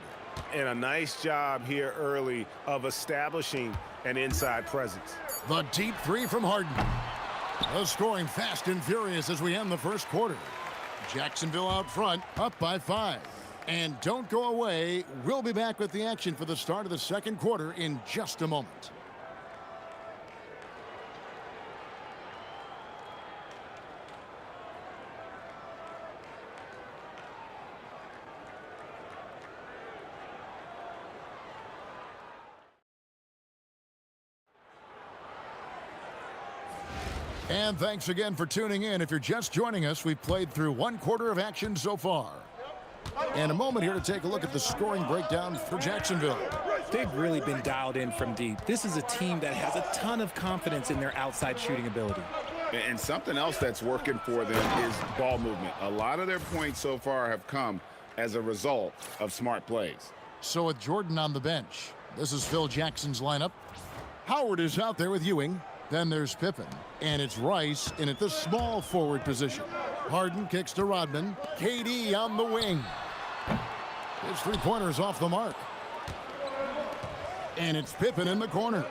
And a nice job here early of establishing an inside presence. The deep 3 from Harden. The scoring fast and furious as we end the first quarter. Jacksonville out front, up by 5. And don't go away. We'll be back with the action for the start of the second quarter in just a moment. And thanks again for tuning in. If you're just joining us, we've played through 1 quarter of action so far. And a moment here to take a look at the scoring breakdown for Jacksonville. They've really been dialed in from deep. This is a team that has a ton of confidence in their outside shooting ability. And something else that's working for them is ball movement. A lot of their points so far have come as a result of smart plays. So with Jordan on the bench, this is Phil Jackson's lineup. Howard is out there with Ewing. Then there's Pippen. And it's Rice in at the small forward position. Harden kicks to Rodman. KD on the wing. His three-pointer's off the mark. And it's Pippen in the corner.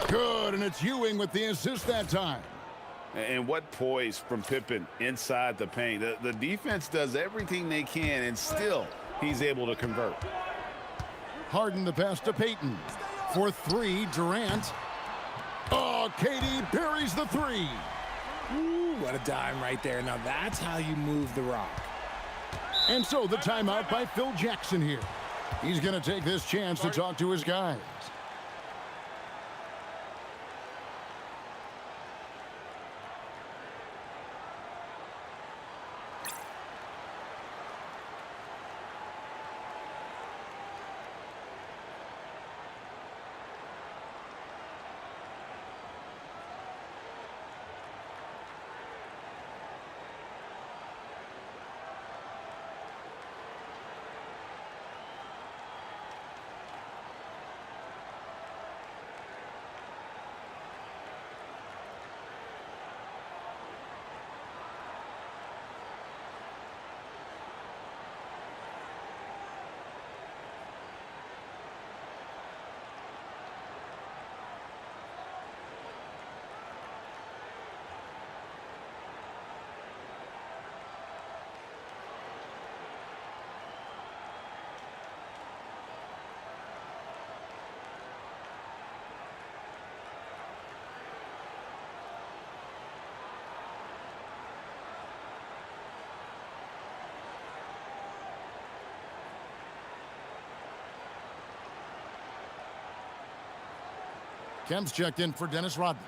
Good, and it's Ewing with the assist that time. And what poise from Pippen inside the paint. The defense does everything they can, and still he's able to convert. Harden the pass to Peyton. For three, Durant. Oh, KD buries the three. Ooh, what a dime right there. Now that's how you move the rock. And so the timeout by Phil Jackson here. He's going to take this chance to talk to his guys. Kemp's checked in for Dennis Rodman.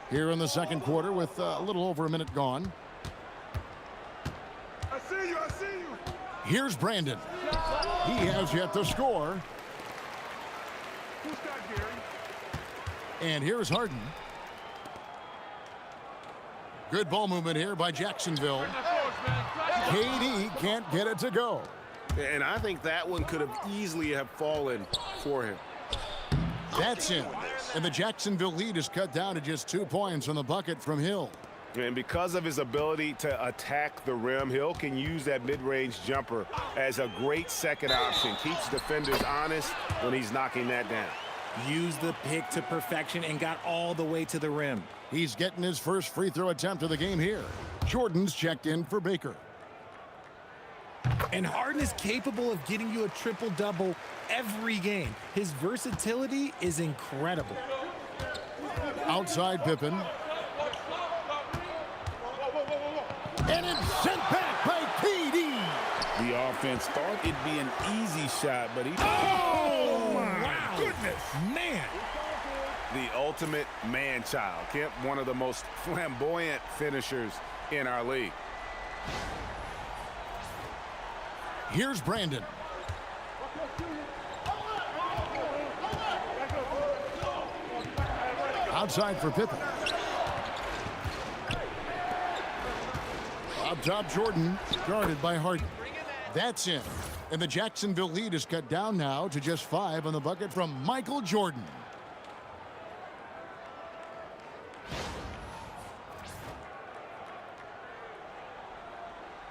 Here in the second quarter with a little over a minute gone. I see you. Here's Brandon. He has yet to score. Who's got Gary? And here's Harden. Good ball movement here by Jacksonville. KD can't get it to go. And I think that one could have easily have fallen for him. That's in. And the Jacksonville lead is cut down to just 2 points on the bucket from Hill. And because of his ability to attack the rim, Hill can use that mid-range jumper as a great second option. Keeps defenders honest when he's knocking that down. Used the pick to perfection and got all the way to the rim. He's getting his first free throw attempt of the game here. Jordan's checked in for Baker. And Harden is capable of getting you a triple-double every game. His versatility is incredible. Outside Pippen. And it's sent back by KD. The offense thought it'd be an easy shot, but he... Oh, my goodness. Man. The ultimate man-child. Kemp, one of the most flamboyant finishers in our league. Here's Brandon. Outside for Pippen. Up top, Jordan, guarded by Harden. That's in. And the Jacksonville lead is cut down now to just 5 on the bucket from Michael Jordan.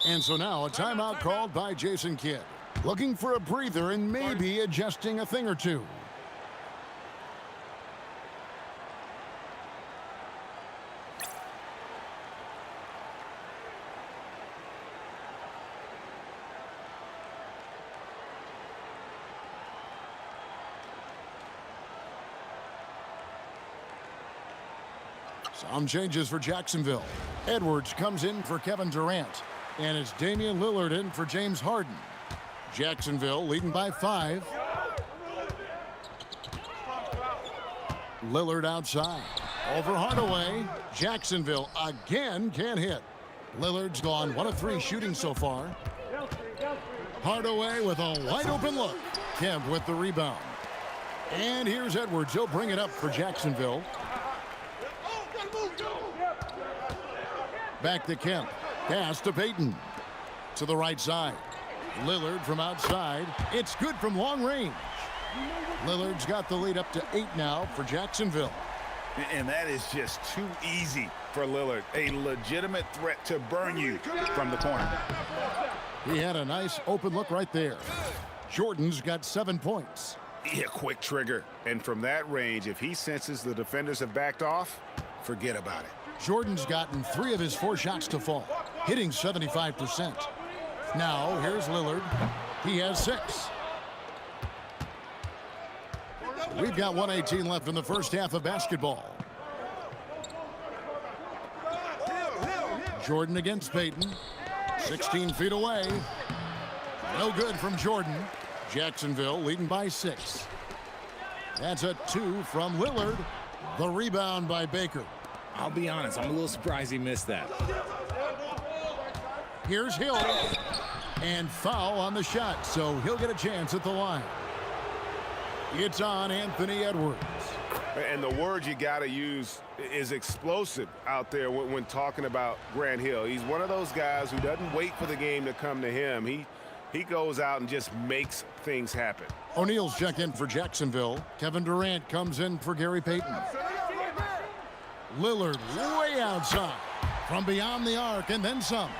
And so now a timeout called by Jason Kidd. Looking for a breather and maybe adjusting a thing or two. Some changes for Jacksonville. Edwards comes in for Kevin Durant. And it's Damian Lillard in for James Harden. Jacksonville leading by 5. Lillard outside. Over Hardaway. Jacksonville again can't hit. Lillard's gone 1 of 3 shooting so far. Hardaway with a wide open look. Kemp with the rebound. And here's Edwards. He'll bring it up for Jacksonville. Back to Kemp. Pass to Payton. To the right side. Lillard from outside. It's good from long range. Lillard's got the lead up to 8 now for Jacksonville. And that is just too easy for Lillard. A legitimate threat to burn you from the corner. He had a nice open look right there. Jordan's got 7 points. Yeah, quick trigger. And from that range, if he senses the defenders have backed off, forget about it. Jordan's gotten 3 of his 4 shots to fall, hitting 75%. Now, here's Lillard. He has 6. We've got 1:18 left in the first half of basketball. Jordan against Payton. 16 feet away. No good from Jordan. Jacksonville leading by 6. That's a 2 from Lillard. The rebound by Baker. I'll be honest, I'm a little surprised he missed that. Here's Hill. And foul on the shot, so he'll get a chance at the line. It's on Anthony Edwards. And the word you got to use is explosive out there when talking about Grant Hill. He's one of those guys who doesn't wait for the game to come to him. He goes out and just makes things happen. O'Neal's check in for Jacksonville. Kevin Durant comes in for Gary Payton. Lillard way outside from beyond the arc and then some.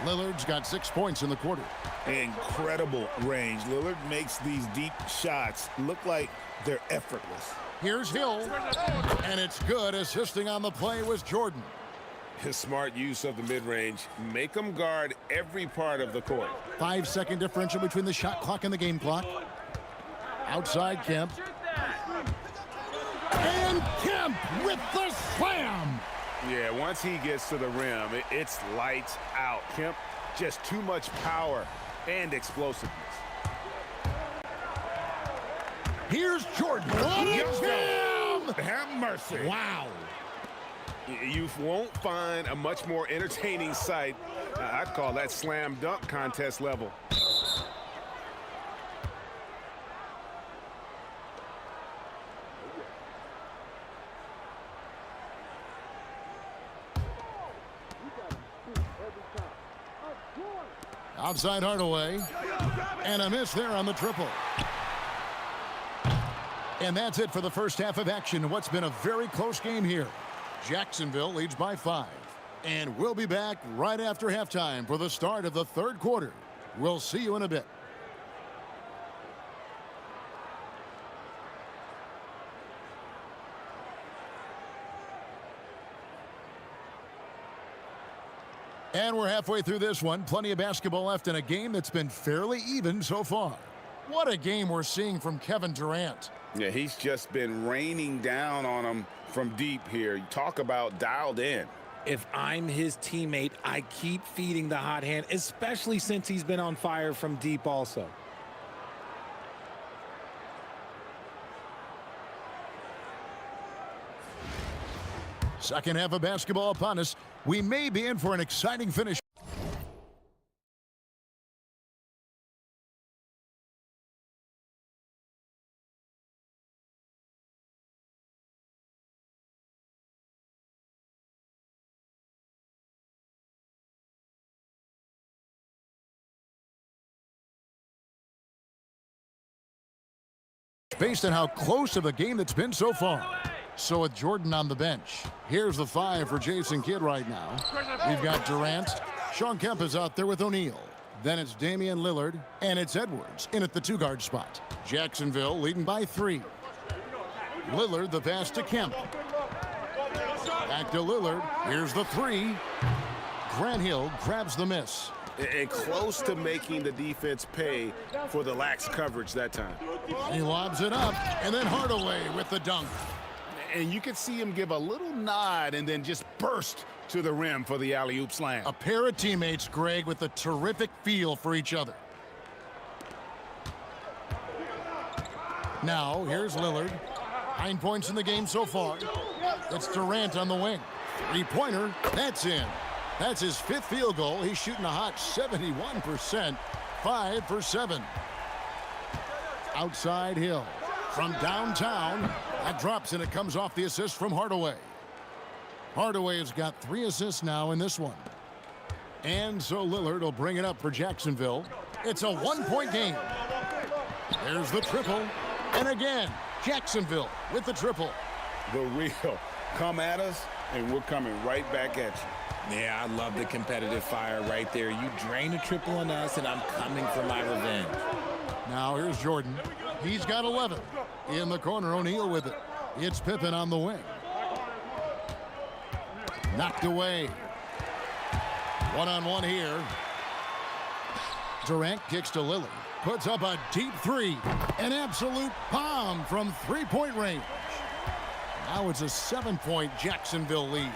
Lillard's got 6 points in the quarter. Incredible range. Lillard makes these deep shots look like they're effortless. Here's Hill, and it's good. Assisting on the play was Jordan. His smart use of the mid-range. Make him guard every part of the court. 5-second differential between the shot clock and the game clock. Outside Kemp. And Kemp with the slam. Yeah, once he gets to the rim, it's lights out. Kemp, just too much power and explosiveness. Here's Jordan. Bam! Have mercy. Wow. You won't find a much more entertaining sight. I'd call that slam dunk contest level. Outside Hardaway. And a miss there on the triple. And that's it for the first half of action. What's been a very close game here. Jacksonville leads by 5. And we'll be back right after halftime for the start of the third quarter. We'll see you in a bit. And we're halfway through this one. Plenty of basketball left in a game that's been fairly even so far. What a game we're seeing from Kevin Durant. Yeah, he's just been raining down on him from deep here. You talk about dialed in. If I'm his teammate, I keep feeding the hot hand, especially since he's been on fire from deep also. Second half of basketball upon us. We may be in for an exciting finish. Based on how close of a game that's been so far. So with Jordan on the bench, here's the 5 for Jason Kidd right now. We've got Durant. Sean Kemp is out there with O'Neal. Then it's Damian Lillard, and it's Edwards in at the 2-guard spot. Jacksonville leading by 3. Lillard the pass to Kemp. Back to Lillard. Here's the 3. Grant Hill grabs the miss. And close to making the defense pay for the lax coverage that time. He lobs it up, and then Hardaway with the dunk. And you could see him give a little nod and then just burst to the rim for the alley-oop slam. A pair of teammates, Greg, with a terrific feel for each other. Now, here's Lillard. 9 points in the game so far. It's Durant on the wing. Three-pointer, that's in. That's his 5th field goal. He's shooting a hot 71%, 5 for 7. Outside Hill. From downtown, that drops and it comes off the assist from Hardaway. Hardaway has got 3 assists now in this one. And so Lillard will bring it up for Jacksonville. It's a 1-point game. There's the triple. And again, Jacksonville with the triple. The real. Come at us, and we're coming right back at you. Yeah, I love the competitive fire right there. You drain a triple on us, and I'm coming for my revenge. Now here's Jordan. He's got 11. In the corner, O'Neal with it. It's Pippen on the wing. Knocked away. One-on-one here. Durant kicks to Lillard. Puts up a deep 3. An absolute bomb from 3-point range. Now it's a 7-point Jacksonville lead.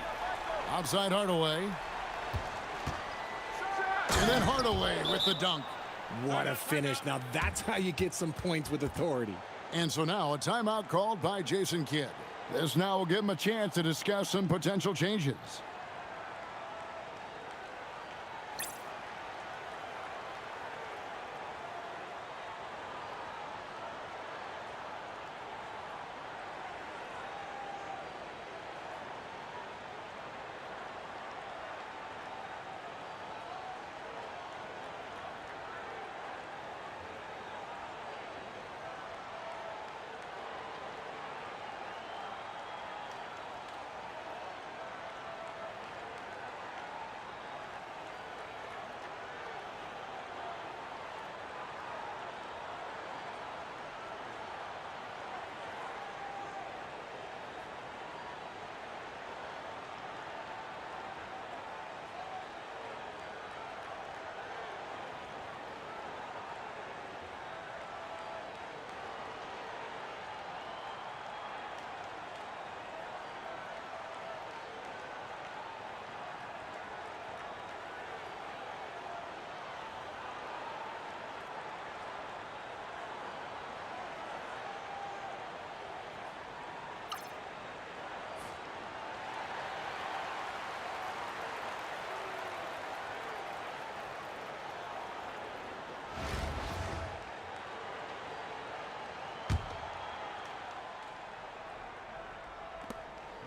Outside Hardaway. And then Hardaway with the dunk. What a finish. Now that's how you get some points with authority. And so now a timeout called by Jason Kidd. This now will give him a chance to discuss some potential changes.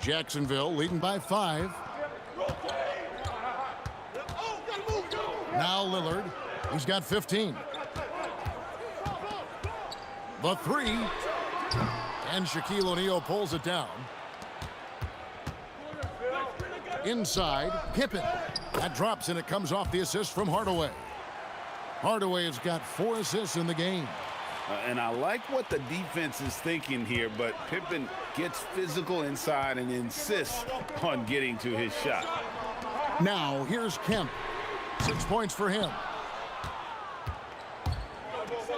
Jacksonville leading by 5. Now Lillard. He's got 15. The 3. And Shaquille O'Neal pulls it down. Inside, Pippen. That drops and it comes off the assist from Hardaway. Hardaway has got 4 assists in the game. And I like what the defense is thinking here, but Pippen gets physical inside and insists on getting to his shot. Now, here's Kemp. 6 points for him.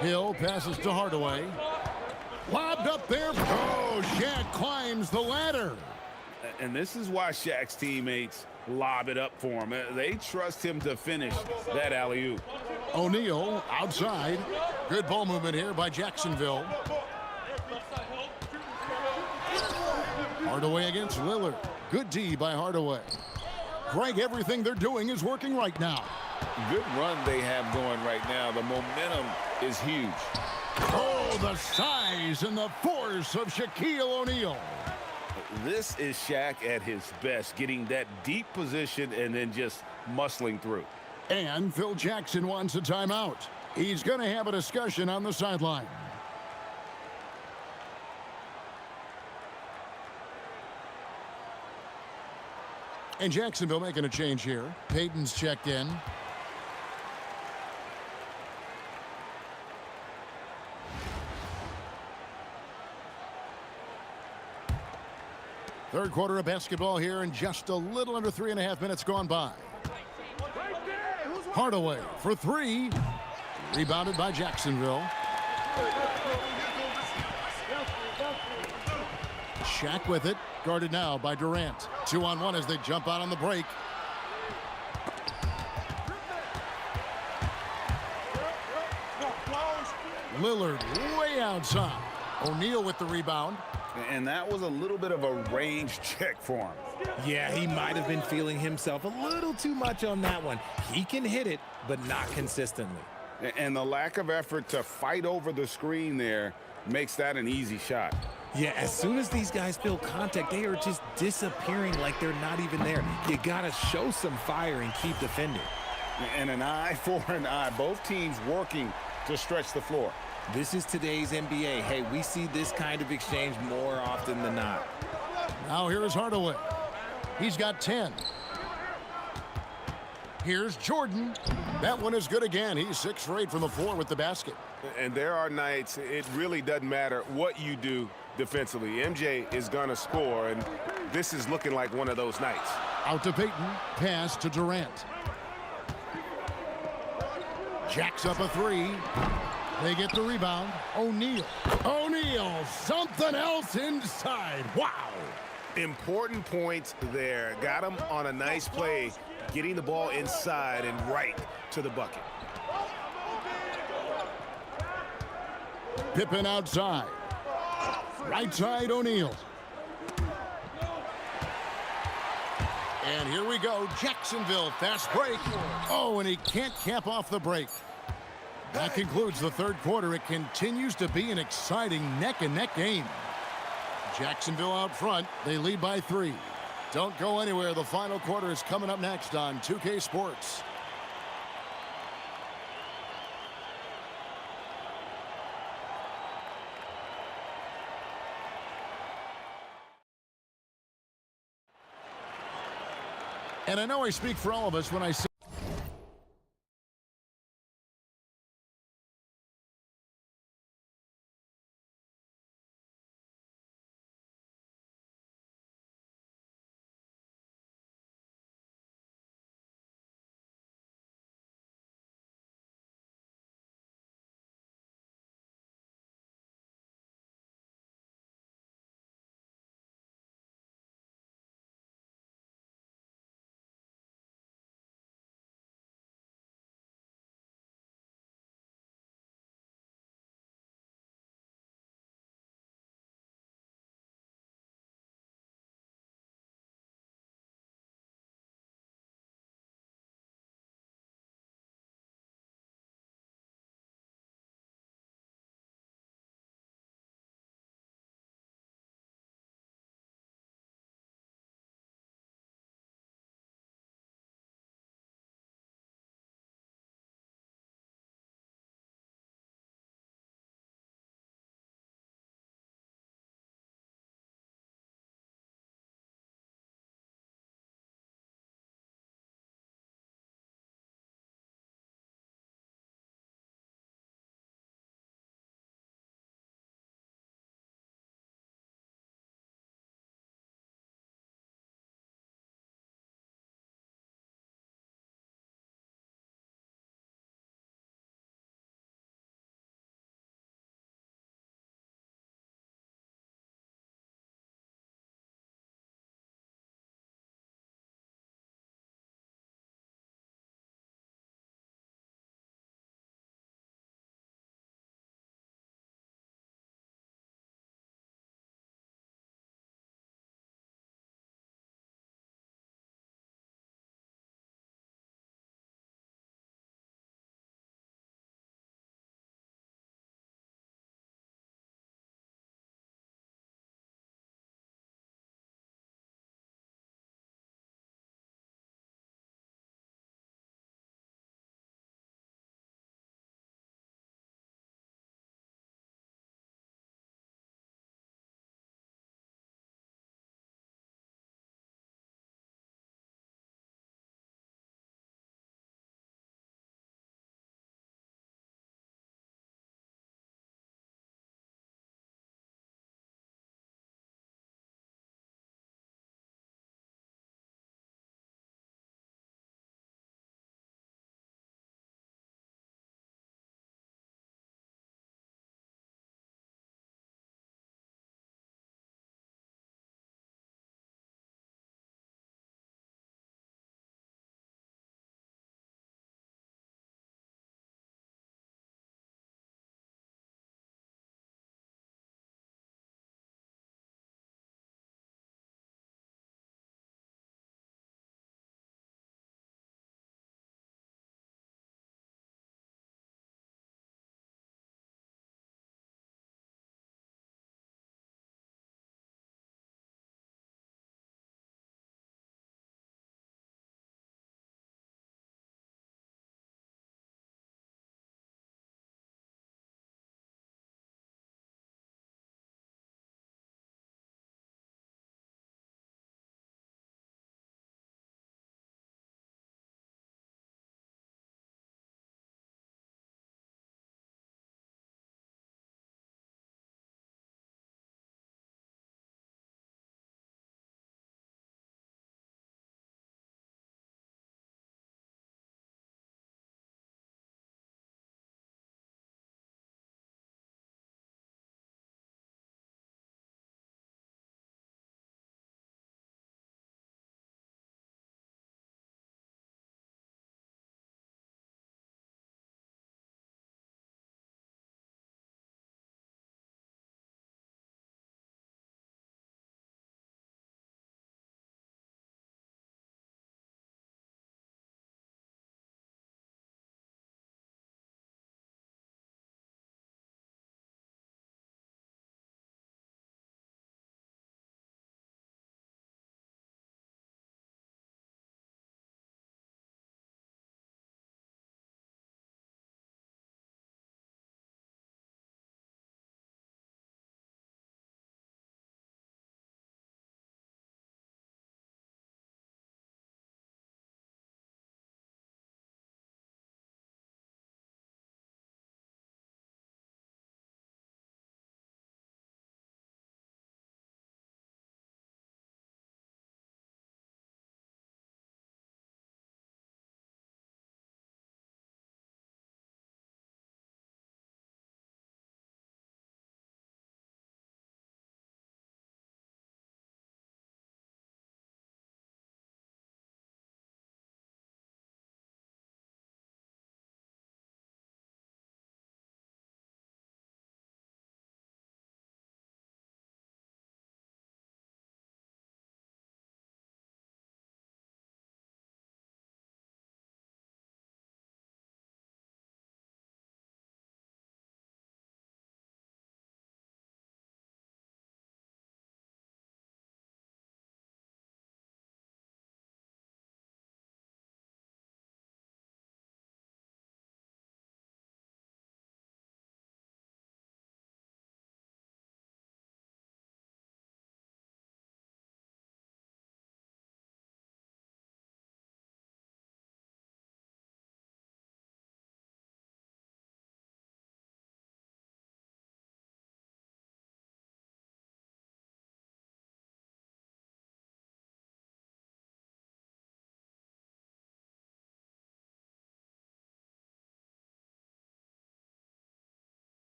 Hill passes to Hardaway. Lobbed up there. Oh, Shaq climbs the ladder. And this is why Shaq's teammates lob it up for him. They trust him to finish that alley-oop. O'Neal outside. Good ball movement here by Jacksonville. Hardaway against Lillard. Good D by Hardaway. Greg, everything they're doing is working right now. Good run they have going right now. The momentum is huge. Oh, the size and the force of Shaquille O'Neal. This is Shaq at his best, getting that deep position and then just muscling through. And Phil Jackson wants a timeout. He's going to have a discussion on the sideline. And Jacksonville making a change here. Payton's checked in. Third quarter of basketball here, and just a little under 3.5 minutes gone by. Hardaway for 3. Rebounded by Jacksonville. Shaq with it. Guarded now by Durant. 2-on-1 as they jump out on the break. Lillard way outside. O'Neal with the rebound. And that was a little bit of a range check for him. Yeah, he might have been feeling himself a little too much on that one. He can hit it, but not consistently. And the lack of effort to fight over the screen there makes that an easy shot. Yeah, as soon as these guys feel contact, they are just disappearing like they're not even there. You got to show some fire and keep defending. And an eye for an eye. Both teams working to stretch the floor. This is today's NBA. Hey, we see this kind of exchange more often than not. Now here's Hardaway. He's got 10. Here's Jordan. That one is good again. He's 6 for 8 from the floor with the basket. And there are nights it really doesn't matter what you do defensively. MJ is going to score, and this is looking like one of those nights. Out to Payton. Pass to Durant. Jacks up a 3. They get the rebound. O'Neal. O'Neal, something else inside. Wow. Important points there. Got him on a nice play, getting the ball inside and right to the bucket. Pippen outside. Right side, O'Neal. And here we go. Jacksonville, fast break. Oh, and he can't cap off the break. That concludes the third quarter. It continues to be an exciting neck-and-neck game. Jacksonville out front. They lead by 3. Don't go anywhere. The final quarter is coming up next on 2K Sports. And I know I speak for all of us when I say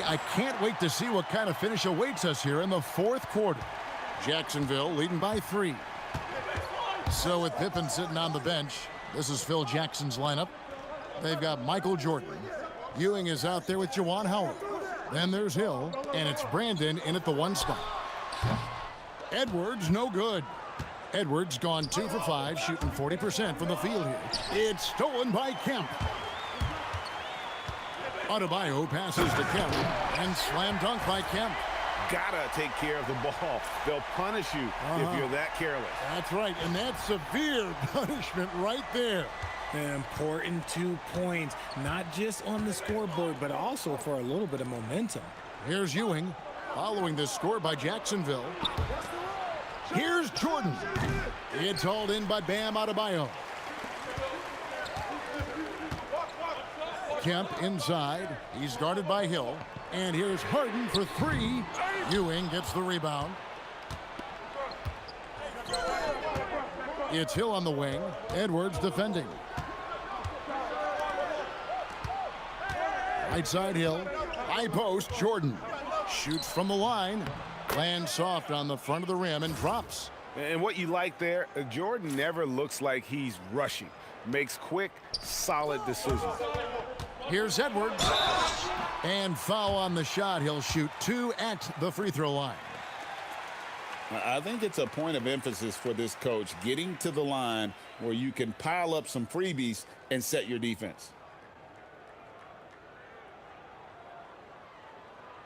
I can't wait to see what kind of finish awaits us here in the fourth quarter. Jacksonville leading by 3. So with Pippen sitting on the bench, this is Phil Jackson's lineup. They've got Michael Jordan. Ewing is out there with Juwan Howard. Then there's Hill, and it's Brandon in at the 1 spot. Edwards, no good. Edwards gone 2 for 5, shooting 40% from the field here. It's stolen by Kemp. Adebayo passes to Kemp, and slam dunk by Kemp. Gotta take care of the ball. They'll punish you if you're that careless. That's right, and that's severe punishment right there. An important 2 points, not just on the scoreboard, but also for a little bit of momentum. Here's Ewing, following this score by Jacksonville. Here's Jordan. It's hauled in by Bam Adebayo. Kemp inside. He's guarded by Hill. And here's Harden for 3. Ewing gets the rebound. It's Hill on the wing. Edwards defending. Right side Hill. High post Jordan. Shoots from the line. Lands soft on the front of the rim and drops. And what you like there, Jordan never looks like he's rushing. Makes quick, solid decisions. Here's Edwards. And foul on the shot. He'll shoot 2 at the free throw line. I think it's a point of emphasis for this coach, getting to the line where you can pile up some freebies and set your defense.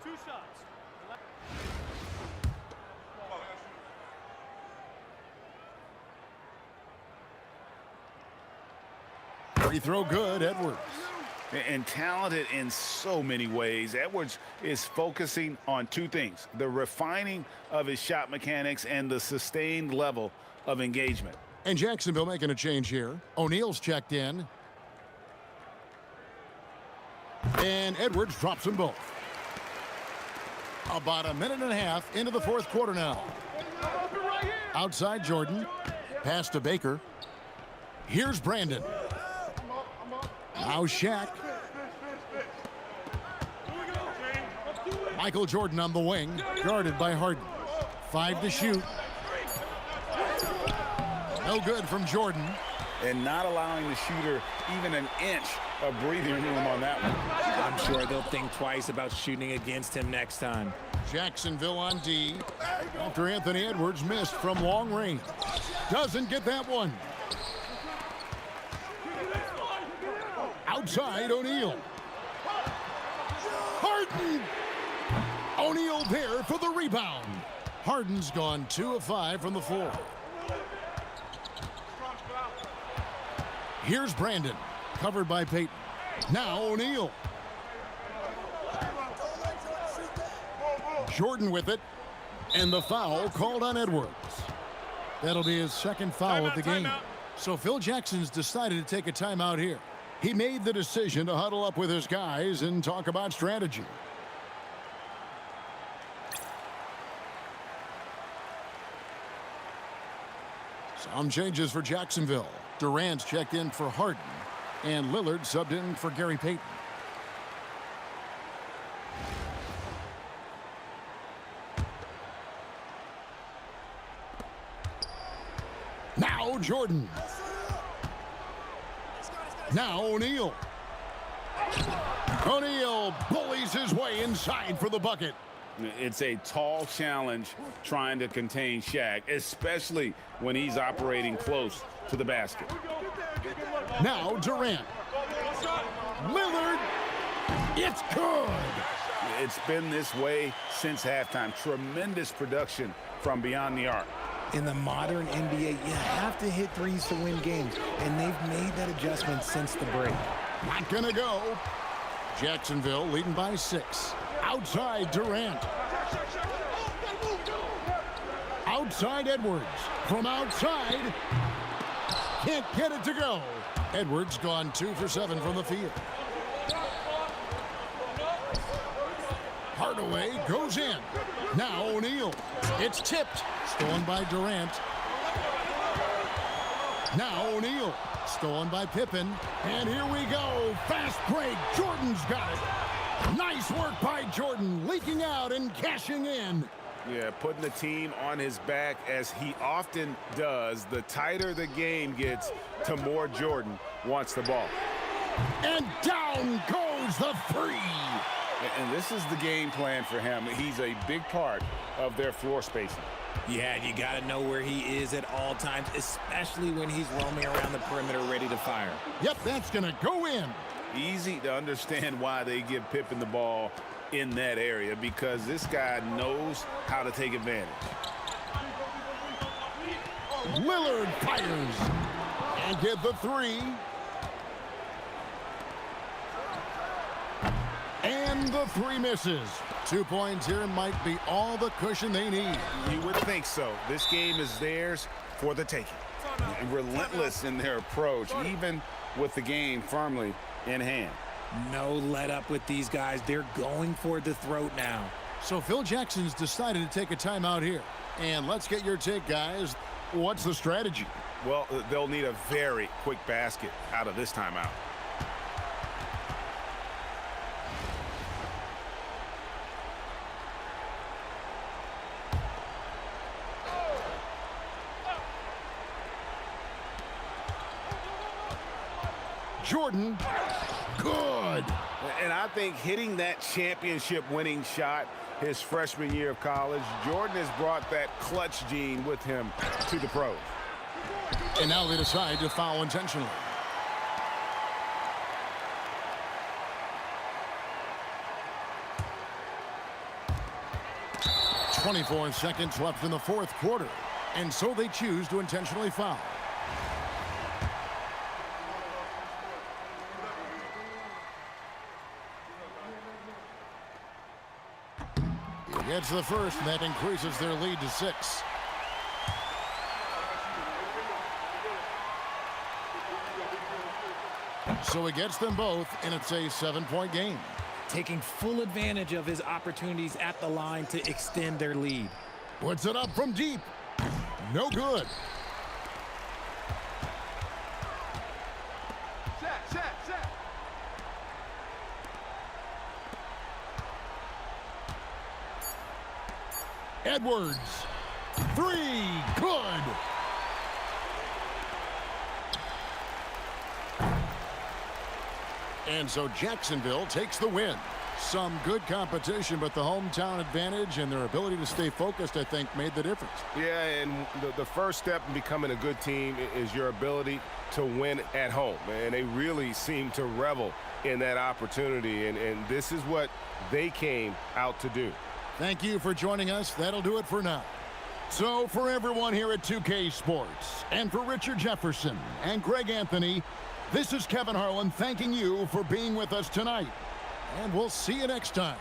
2 shots. Free throw good, Edwards. And talented in so many ways. Edwards is focusing on 2 things: the refining of his shot mechanics and the sustained level of engagement. And Jacksonville making a change here. O'Neal's checked in. And Edwards drops them both. About a minute and a half into the fourth quarter now. Outside Jordan. Pass to Baker. Here's Brandon. Now Shaq. Michael Jordan on the wing, guarded by Harden. 5 to shoot. No good from Jordan. And not allowing the shooter even an inch of breathing room on that one. I'm sure they'll think twice about shooting against him next time. Jacksonville on D after Anthony Edwards missed from long range. Doesn't get that one. Outside O'Neal. Harden. O'Neal there for the rebound. Harden's gone 2 of 5 from the floor. Here's Brandon, covered by Peyton. Now O'Neal. Jordan with it, and the foul called on Edwards. That'll be his second foul of the game. So Phil Jackson's decided to take a timeout here. He made the decision to huddle up with his guys and talk about strategy. Some changes for Jacksonville. Durant's checked in for Harden, and Lillard subbed in for Gary Payton. Now Jordan. Now O'Neal. O'Neal bullies his way inside for the bucket. It's a tall challenge trying to contain Shaq, especially when he's operating close to the basket. Now Durant. Lillard. It's good. It's been this way since halftime. Tremendous production from beyond the arc. In the modern NBA, you have to hit threes to win games, and they've made that adjustment since the break. Not gonna go. Jacksonville leading by 6. Outside Durant. Outside Edwards. From outside. Can't get it to go. Edwards gone 2 for 7 from the field. Hardaway goes in. Now O'Neal. It's tipped. Stolen by Durant. Now O'Neal. Stolen by Pippen. And here we go. Fast break. Jordan's got it. Nice work by Jordan, leaking out and cashing in. Yeah, putting the team on his back as he often does. The tighter the game gets, the more Jordan wants the ball. And down goes the three. And this is the game plan for him. He's a big part of their floor spacing. Yeah, you got to know where he is at all times, especially when he's roaming around the perimeter ready to fire. Yep, that's going to go in. Easy to understand why they give Pippen the ball in that area, because this guy knows how to take advantage. Lillard fires and get the three. And the three misses. 2 points here might be all the cushion they need. You would think so. This game is theirs for the taking. And relentless in their approach, even with the game firmly in hand. No let up with these guys. They're going for the throat now. So Phil Jackson's decided to take a timeout here. And let's get your take, guys. What's the strategy? Well, they'll need a very quick basket out of this timeout. Jordan, good. And I think hitting that championship-winning shot his freshman year of college, Jordan has brought that clutch gene with him to the pros. And now they decide to foul intentionally. .24 seconds left in the fourth quarter. And so they choose to intentionally foul. Gets the first, and that increases their lead to 6. So he gets them both, and it's a 7-point game. Taking full advantage of his opportunities at the line to extend their lead. Puts it up from deep. No good. Edwards. Three. Good. And so Jacksonville takes the win. Some good competition, but the hometown advantage and their ability to stay focused, I think, made the difference. Yeah, and the first step in becoming a good team is your ability to win at home. And they really seem to revel in that opportunity, and this is what they came out to do. Thank you for joining us. That'll do it for now. So for everyone here at 2K Sports, and for Richard Jefferson and Greg Anthony, this is Kevin Harlan thanking you for being with us tonight. And we'll see you next time.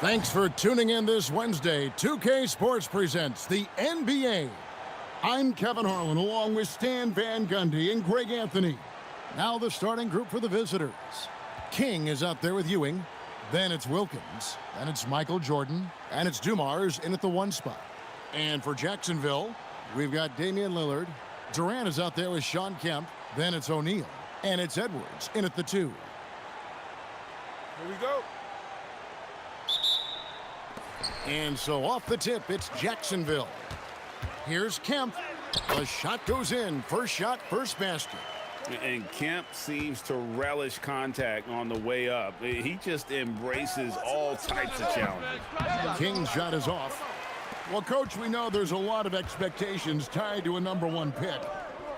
Thanks for tuning in this Wednesday. 2K Sports presents the NBA. I'm Kevin Harlan along with Stan Van Gundy and Greg Anthony. Now the starting group for the visitors. King is out there with Ewing. Then it's Wilkins. Then it's Michael Jordan. And it's Dumars in at the 1 spot. And for Jacksonville, we've got Damian Lillard. Durant is out there with Sean Kemp. Then it's O'Neal. And it's Edwards in at the 2. Here we go. And so off the tip, it's Jacksonville. Here's Kemp. The shot goes in. First shot, first basket. And Kemp seems to relish contact on the way up. He just embraces all types of challenges. King's shot is off. Well, Coach, we know there's a lot of expectations tied to a #1 pick.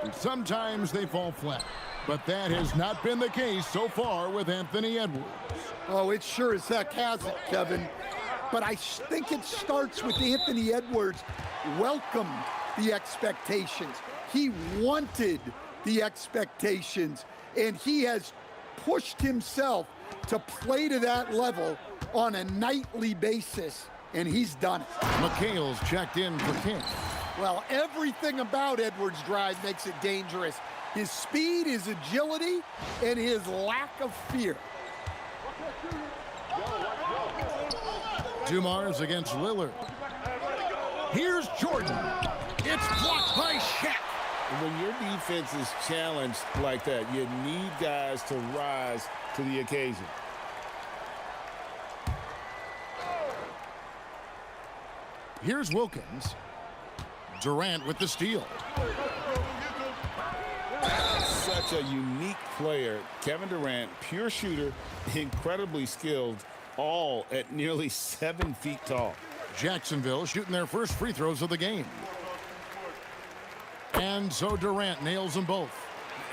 And sometimes they fall flat. But that has not been the case so far with Anthony Edwards. Oh, it sure as heck hasn't, Kevin. But I think it starts with Anthony Edwards welcomed the expectations. He wanted the expectations, and he has pushed himself to play to that level on a nightly basis, and he's done it. McHale's checked in for King. Well, everything about Edwards' drive makes it dangerous. His speed, his agility, and his lack of fear. Dumars against Lillard. Here's Jordan. It's blocked by Shaq. When your defense is challenged like that, you need guys to rise to the occasion. Here's Wilkins. Durant with the steal. Such a unique player. Kevin Durant, pure shooter, incredibly skilled, all at nearly 7 feet tall. Jacksonville shooting their first free throws of the game. And so Durant nails them both.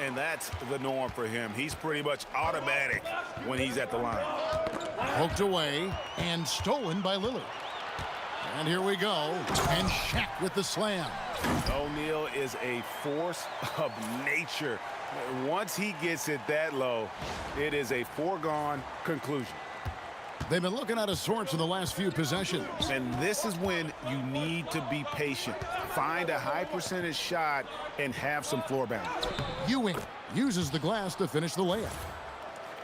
And that's the norm for him. He's pretty much automatic when he's at the line. Poked away and stolen by Lillard. And here we go. And Shaq with the slam. O'Neal is a force of nature. Once he gets it that low, it is a foregone conclusion. They've been looking out of sorts in the last few possessions. And this is when you need to be patient. Find a high percentage shot and have some floor balance. Ewing uses the glass to finish the layup.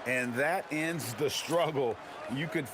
And that ends the struggle. You could